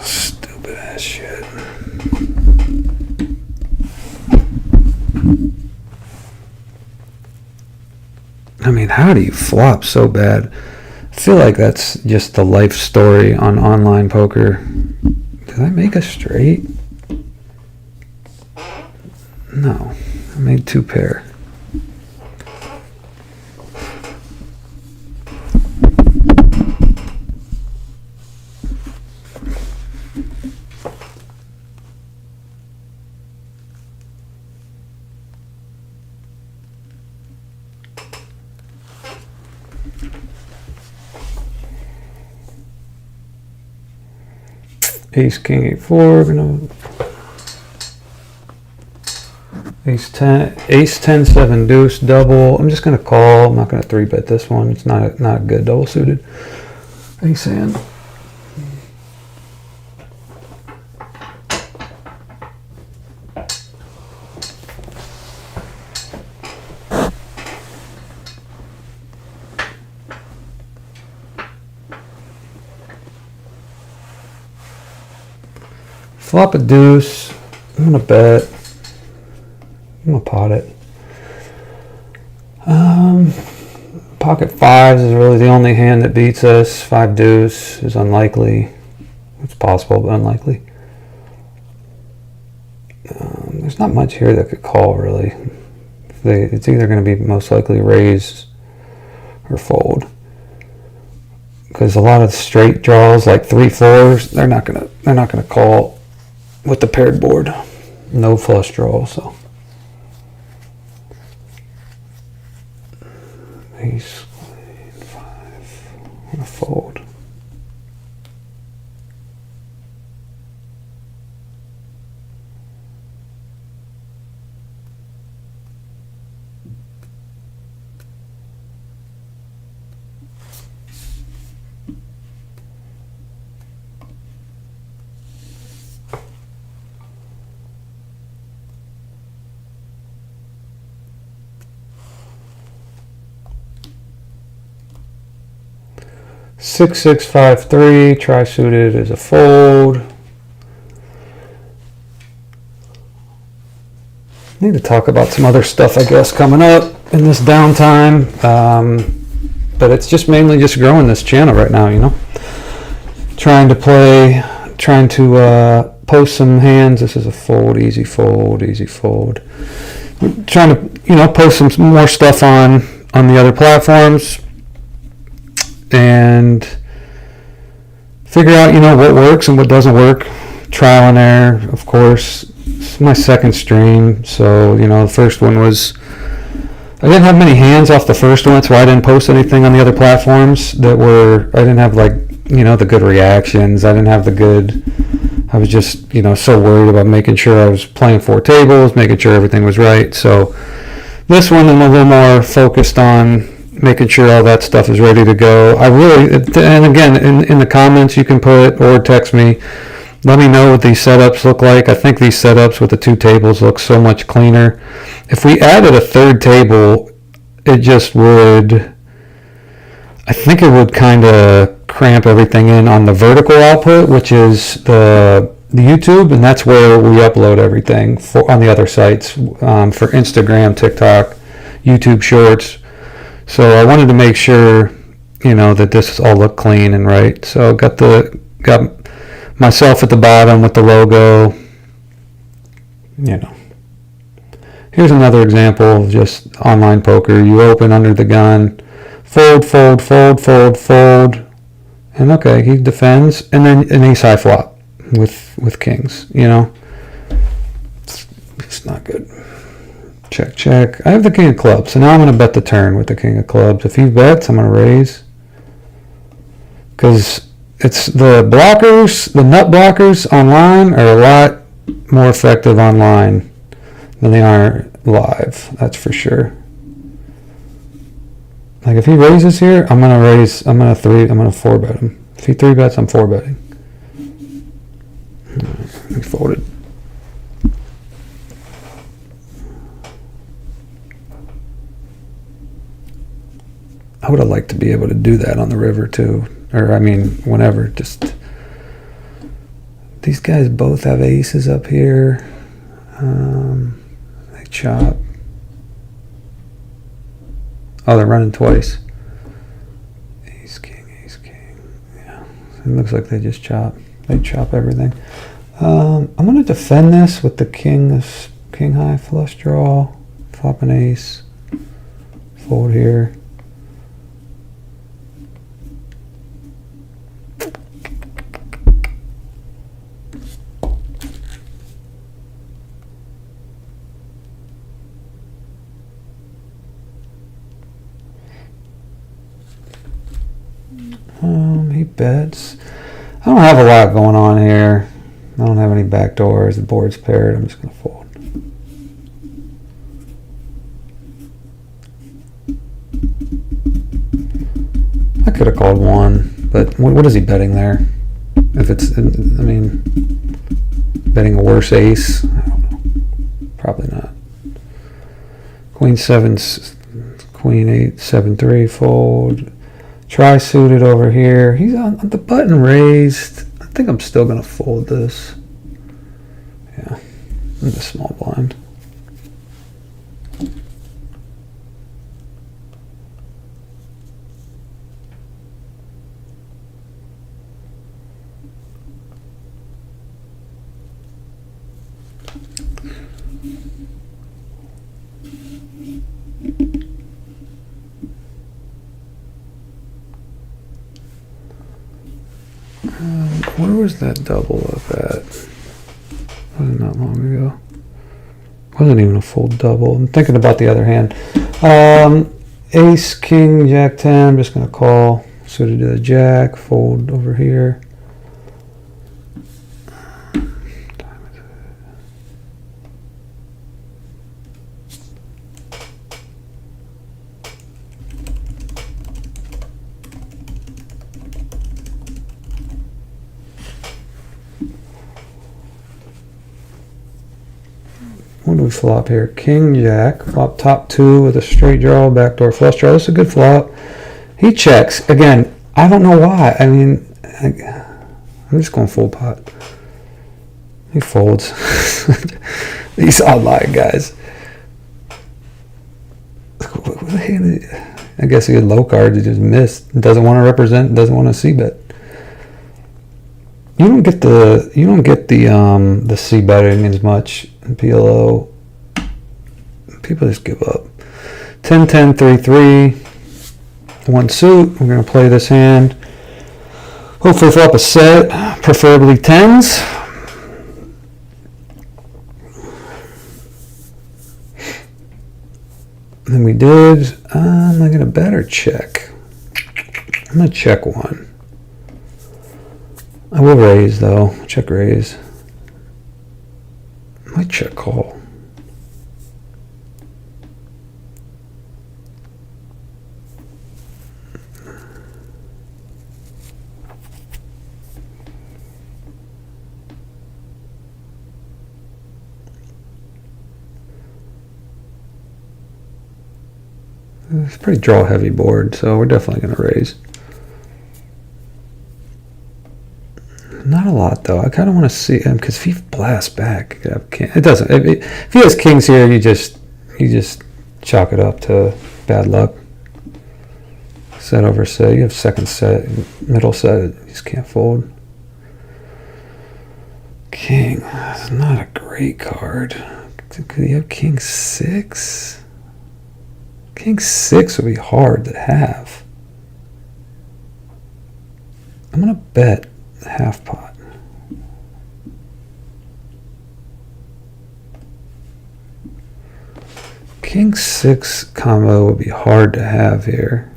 Stupid ass shit. I mean, how do you flop so bad? I feel like that's just the life story on online poker. Did I make a straight? No, I made 2 pair. Ace, king, 8, 4. Gonna ace 10, ace 10, 7, deuce, double. I'm just gonna call. I'm not gonna 3-bet this one. It's not good double suited. Ace hand. Flop a deuce. I'm gonna bet. I'm gonna pot it. Pocket 5s is really the only hand that beats us. 5 deuce is unlikely. It's possible, but unlikely. There's not much here that could call, really. It's either going to be most likely raise or fold. Because a lot of straight draws, like 3-4s, they're not gonna call with the paired board. No flush draw, so. Ace, queen, 5. I'm gonna fold. Six, 6, 5, 3, tri-suited is a fold. Need to talk about some other stuff, I guess, coming up in this downtime. But it's just mainly just growing this channel right now, you know. Trying to post some hands. This is a fold, easy fold, easy fold. We're trying to, you know, post some more stuff on the other platforms. And figure out, you know, what works and what doesn't work. Trial and error, of course. It's my second stream, so, you know, the first one was, I didn't have many hands off the first one, that's why I didn't post anything on the other platforms I didn't have, like, you know, the good reactions. I was just, you know, so worried about making sure I was playing 4 tables, making sure everything was right. So this one I'm a little more focused on making sure all that stuff is ready to go. And again, in the comments you can put, or text me, let me know what these setups look like. I think these setups with the 2 tables look so much cleaner. If we added a 3rd table, it just would, I think it would kind of cramp everything in on the vertical output, which is the YouTube, and that's where we upload everything on the other sites, for Instagram, TikTok, YouTube Shorts. So I wanted to make sure, you know, that this all looked clean and right. So got myself at the bottom with the logo. You know. Here's another example of just online poker. You open under the gun, fold, fold, fold, fold, fold, and okay, he defends, and then an ace high flop with kings. You know, it's not good. Check, check. I have the king of clubs, so now I'm going to bet the turn with the king of clubs. If he bets, I'm going to raise. Because it's the blockers, the nut blockers online are a lot more effective online than they are live. That's for sure. Like if he raises here, I'm going to raise, I'm going to 4-bet him. If he 3-bets, I'm 4-betting. He folded. I would have liked to be able to do that on the river too, or I mean, whenever. Just these guys both have aces up here. They chop. Oh, they're running twice. Ace king. Yeah, it looks like they just chop. They chop everything. I'm gonna defend this with the king king high flush draw, flop an ace, fold here. He bets. I don't have a lot going on here. I don't have any back doors. The board's paired. I'm just going to fold. I could have called one, but what is he betting there? If it's, I mean, betting a worse ace? I don't know. Probably not. Queen 7, Queen 8, 7-3, fold. Try suited over here. He's on the button raised. I think I'm still going to fold this. Yeah, in the small blind. Where was that double up at? Wasn't that long ago. Wasn't even a full double. I'm thinking about the other hand. Ace, king, jack 10. I'm just going to call. Suited to the jack. Fold over here. What do we flop here? King, jack. Flop top 2 with a straight draw, backdoor flush draw. This is a good flop. He checks. Again, I don't know why. I mean, I'm just going full pot. He folds. These online guys. I guess he had low cards. He just missed. Doesn't want to represent. Doesn't want to c-bet. You don't get the c-betting as much in PLO. People just give up. 10-10, 3-3. One suit. We're going to play this hand. Hopefully flop a set, preferably 10s. And we did. Am I going to bet or check? I'm going to check one. I will raise though. Check raise. I might check call. It's a pretty draw heavy board, so we're definitely going to raise. Not a lot though. I kind of want to see him because if he blasts back, it doesn't. If he has kings here, you just chalk it up to bad luck. Set over set. You have second set, middle set. You just can't fold. King. That's not a great card. Could he have king 6? King 6 would be hard to have. I'm gonna bet half pot. King 6 combo would be hard to have here.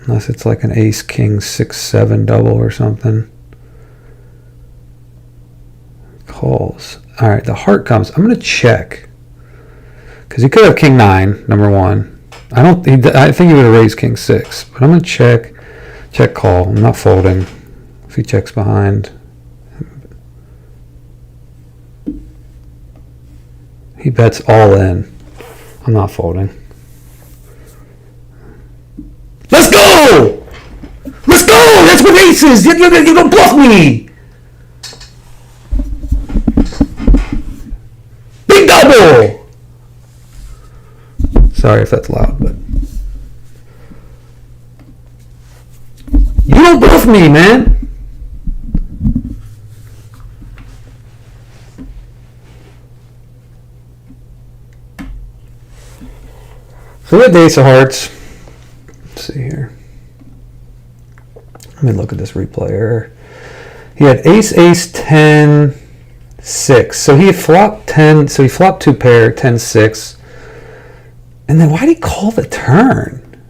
Unless it's like an ace king 6-7 double or something. Calls. Alright, the heart comes. I'm gonna check. Because he could have king 9, number 1. I think he would have raised king 6, but I'm gonna check call. I'm not folding if he checks behind. He bets all in. I'm not folding. Let's go! Let's go! That's what aces! You're gonna bluff me! Big double! Sorry if that's loud, but you don't bluff me, man. So we had the ace of hearts. Let's see here. Let me look at this replay here. He had ace, ace, 10, 6. So he flopped 10. So he flopped 2 pair, 10, 6. And then why did he call the turn?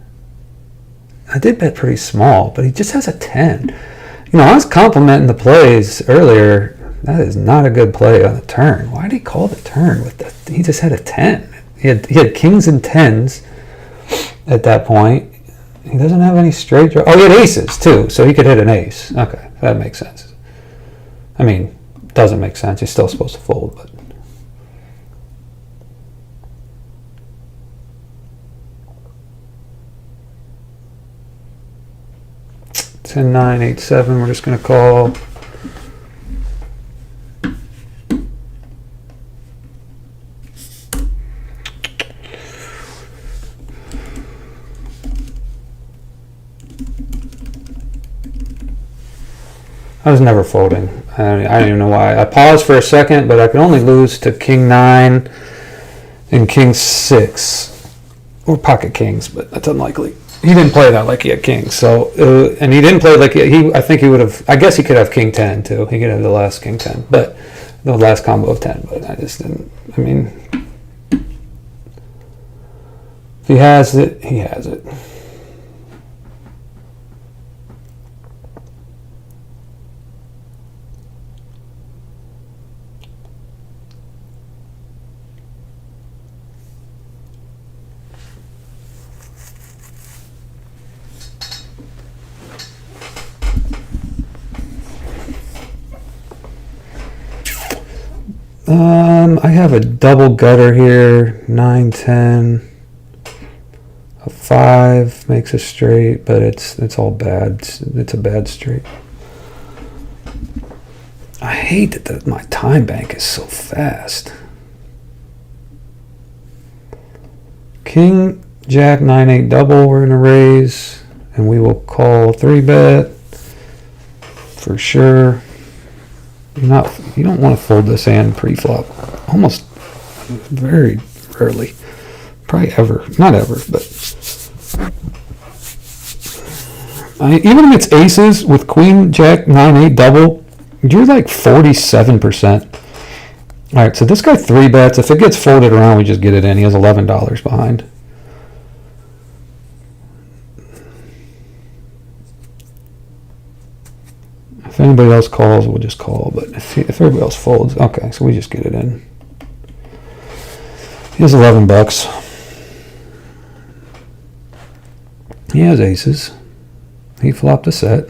I did bet pretty small, but he just has a 10. You know, I was complimenting the plays earlier. That is not a good play on the turn. Why did he call the turn with the? He just had a 10. He had kings and 10s at that point. He doesn't have any straight draw. Oh, he had aces too, so he could hit an ace. Okay, that makes sense. I mean, doesn't make sense. He's still supposed to fold, but. Ten, 9, 8, 7. We're just going to call. I was never folding. I don't even know why. I paused for a second, but I could only lose to king 9 and king 6. Or pocket kings, but that's unlikely. He didn't play that like he had kings. So, and he didn't play like he. I think he would have. I guess he could have king 10 too. He could have the last king 10, but the last combo of 10. But I just didn't. I mean, if he has it, he has it. I have a double gutter here, 9, 10, a 5 makes a straight, but it's all bad. It's a bad straight. I hate that my time bank is so fast. King, Jack, 9, 8 double. We're gonna raise, and we will call 3-bet for sure. You don't want to fold this hand pre-flop. Almost very rarely. Probably ever. Not ever, but even if it's aces with queen, jack, 9, 8 double, you're like 47%. All right, so this guy 3-bets. If it gets folded around, we just get it in. He has $11 behind. If anybody else calls, we'll just call. But if everybody else folds, okay, so we just get it in. He has $11. He has aces. He flopped a set.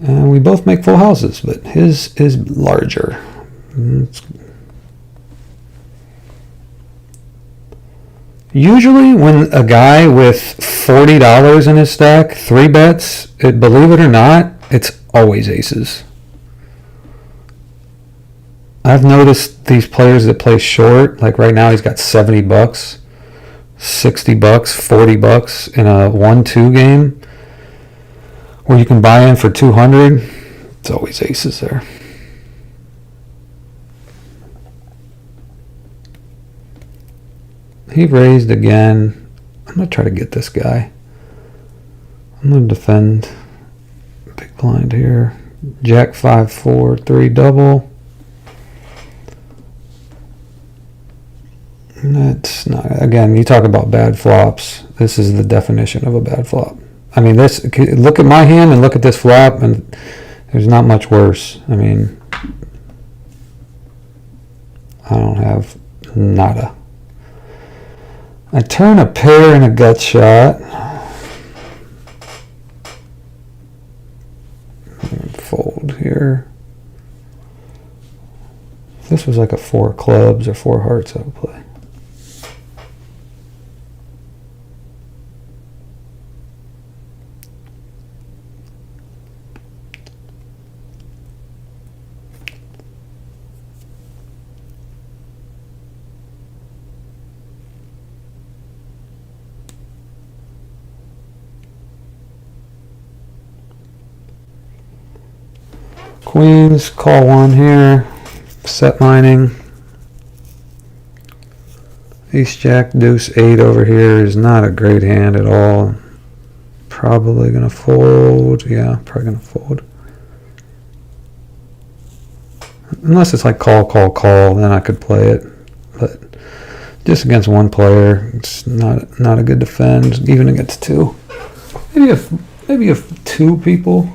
And we both make full houses, but his is larger. Usually when a guy with $40 in his stack 3-bets, believe it or not, it's always aces. I've noticed these players that play short, like right now he's got $70, $60, $40 in a 1-2 game where you can buy in for 200. It's always aces there. He raised again. I'm going to try to get this guy. I'm going to defend big blind here. Jack 5, 4, 3 double. That's not, again, you talk about bad flops. This is the definition of a bad flop. I mean, this, look at my hand and look at this flop, and there's not much worse. I mean, I don't have nada. I turn a pair and a gut shot. Fold here. If this was like a 4 clubs or 4 hearts, I would play. Queens, call 1 here, set mining. Ace Jack Deuce 8 over here is not a great hand at all. Probably gonna fold. Yeah, probably gonna fold. Unless it's like call, then I could play it. But just against one player, it's not a good defend. Even against two. Maybe if two people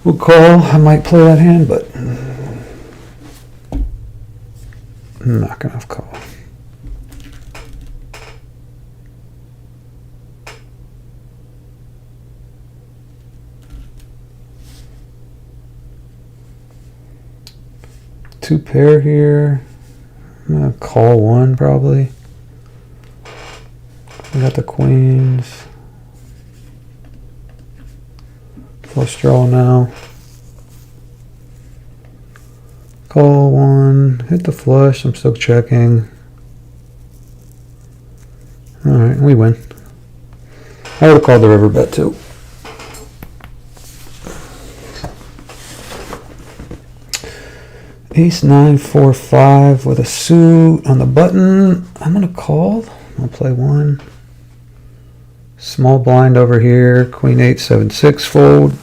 would call, I might play that hand, but I'm not gonna have call. Two pair here. I'm gonna call one probably. We got the queens. Flush draw now. Call one. Hit the flush. I'm still checking. Alright, we win. I would have called the river bet too. Ace 9 4 5 with a suit on the button. I'm gonna call. I'll play one. Small blind over here. Queen 8 7 6 fold.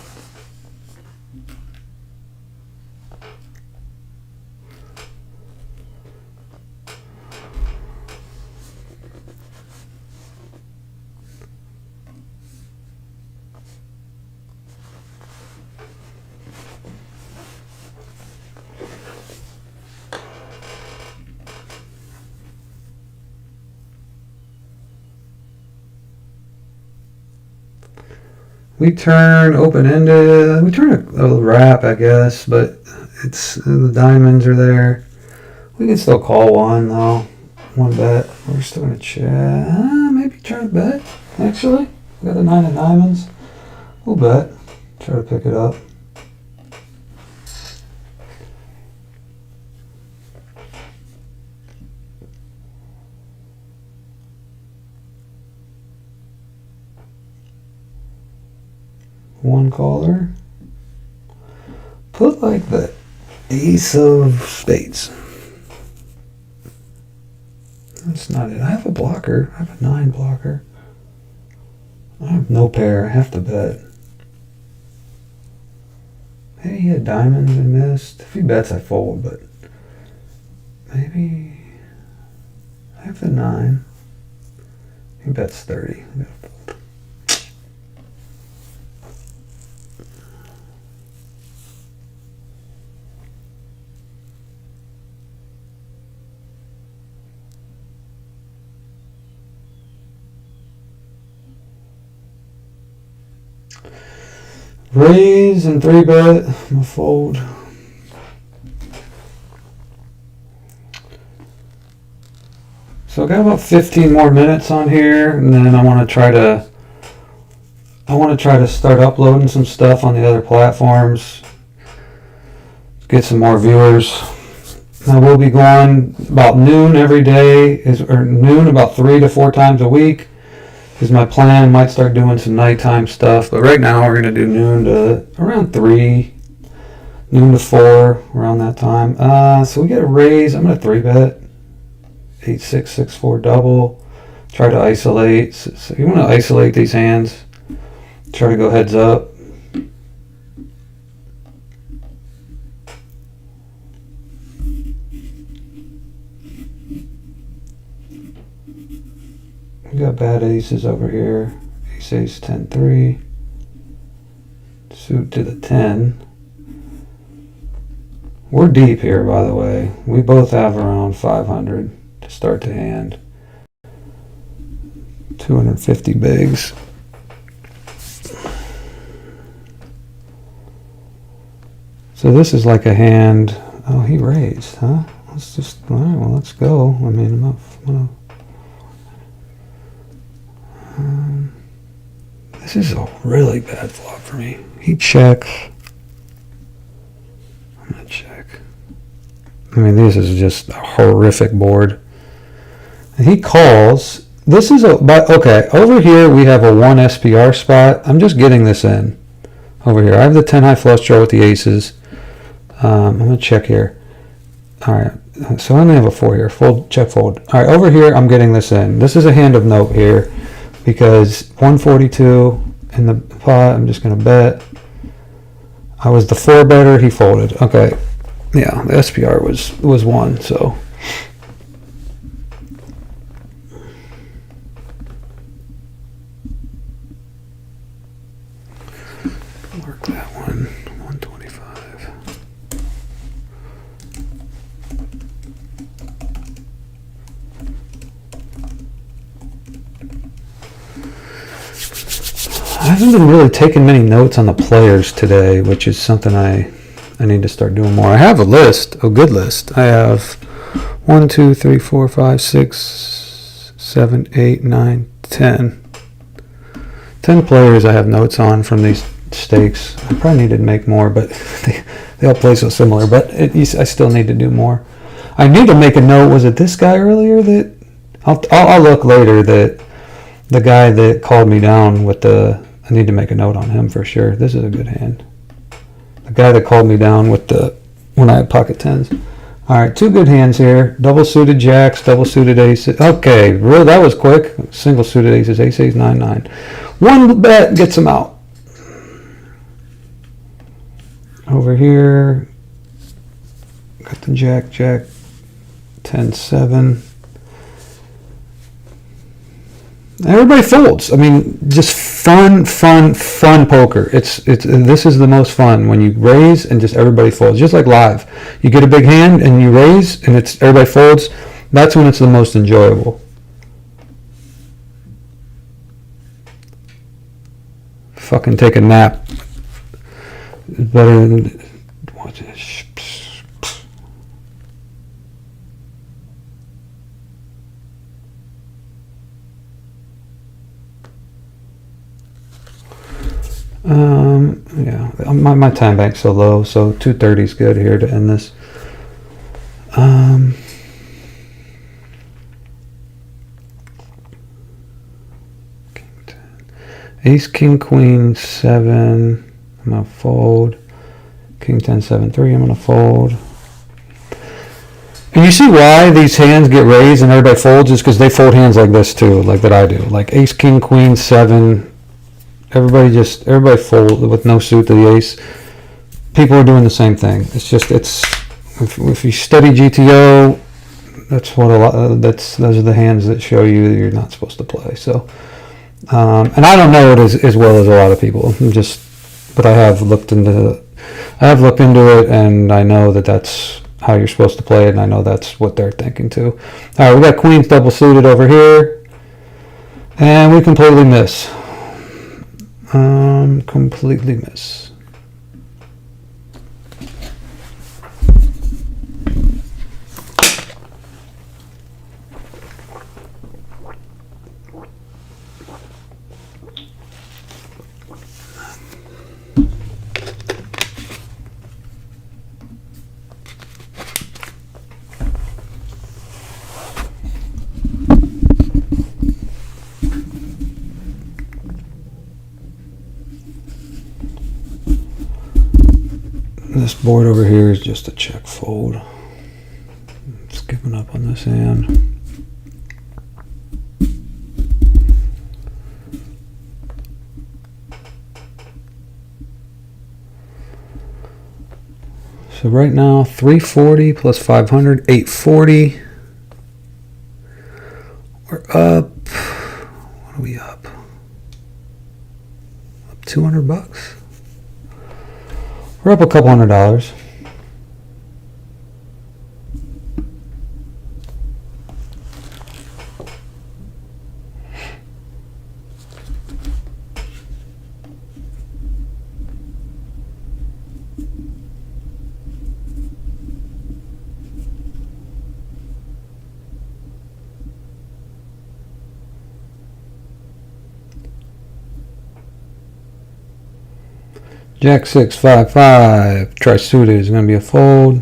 We turn open-ended. We turn a wrap, I guess, but it's the diamonds are there. We can still call one though. One bet. We're still gonna check. Maybe try to bet. Actually, we got the 9 of diamonds. We'll bet. Try to pick it up. One caller. Put like the ace of spades. That's not it. I have a blocker. I have a 9 blocker. I have no pair. I have to bet. Maybe he had diamonds and missed. If he bets, I fold, but maybe I have the 9. He bets 30. I gotta fold. Raise and 3 bet. I'm gonna fold. So I got about 15 more minutes on here, and then I want to try to start uploading some stuff on the other platforms. Get some more viewers. I will be going about noon every day, or noon about 3 to 4 times a week. Is my plan. Might start doing some nighttime stuff, but right now we're gonna do noon to around 3, noon to 4, around that time. So we get a raise. I'm gonna 3 bet 8 6 6 4 double. Try to isolate. So you want to isolate these hands. Try to go heads up. We got bad aces over here. Ace, ace, 10, 3. Suit to the 10. We're deep here, by the way. We both have around 500 to start the hand. 250 bigs. So this is like a hand. Oh, he raised, huh? Let's just, all right, well, let's go. I mean, I'm gonna. This is a really bad flop for me. He checks. I'm gonna check. I mean, this is just a horrific board. And he calls. This is okay. Over here we have a 1 SPR spot. I'm just getting this in. Over here, I have the 10 high flush draw with the aces. I'm gonna check here. All right, So I only have a 4 here. Fold, check, fold. All right, over here, I'm getting this in. This is a hand of note here because 142 in the pot. I'm just going to bet. I was the 4 better. He folded. Okay. Yeah, the SPR was 1, so. Mark that one. 125. I haven't been really taking many notes on the players today, which is something I need to start doing more. I have a list, a good list. I have 1, 2, 3, 4, 5, 6, 7, 8, 9, 10. 10 players I have notes on from these stakes. I probably need to make more, but they all play so similar. But I still need to do more. I need to make a note. Was it this guy earlier that I'll look later? That the guy that called me down with the. I need to make a note on him for sure. This is a good hand. The guy that called me down with the when I had pocket tens. All right, 2 good hands here. Double suited jacks, double suited aces. Okay, really, that was quick. Single suited aces, ace, 9, 9. 1 bet gets him out. Over here, got the jack, 10, 7. Everybody folds. I mean, just fun poker. This is the most fun when you raise and just everybody folds. Just like live, you get a big hand and you raise and everybody folds. That's when it's the most enjoyable. Fucking take a nap. It's better than what? Yeah, my time bank's so low, so 230 is good here to end this. King 10. Ace, King, Queen, 7. I'm gonna fold. King 10, 7, 3. I'm gonna fold. And you see why these hands get raised and everybody folds is because they fold hands like this too, like that I do. Like Ace, King, Queen, 7. Everybody fold with no suit to the ace. People are doing the same thing. It's if you study GTO, that's what those are the hands that show you that you're not supposed to play. So, and I don't know it as well as a lot of people. But I have looked into it, and I know that that's how you're supposed to play it, and I know that's what they're thinking too. All right, we got queens double suited over here, and we completely miss. Completely miss. This board over here is just a check fold. It's giving up on this hand. So right now, 340 plus 500, 840. We're up. What are we up? Up $200. We're up a couple $100. Jack 6, 5, 5. Tri-suited is going to be a fold.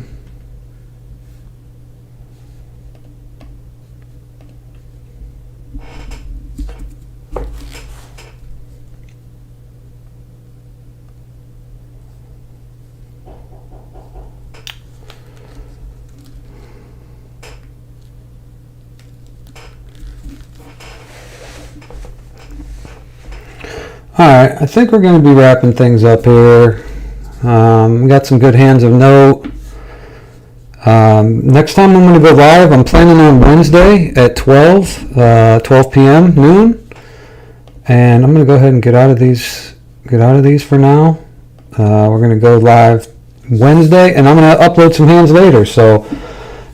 Alright, I think we're going to be wrapping things up here. We got some good hands of note. Next time I'm going to go live, I'm planning on Wednesday at 12 p.m. noon. And I'm going to go ahead and get out of these for now. We're going to go live Wednesday, and I'm going to upload some hands later. So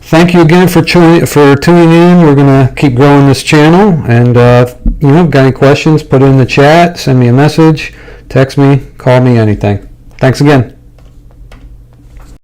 thank you again for tuning in. We're going to keep growing this channel. And, got any questions, put it in the chat, send me a message, text me, call me, anything. Thanks again.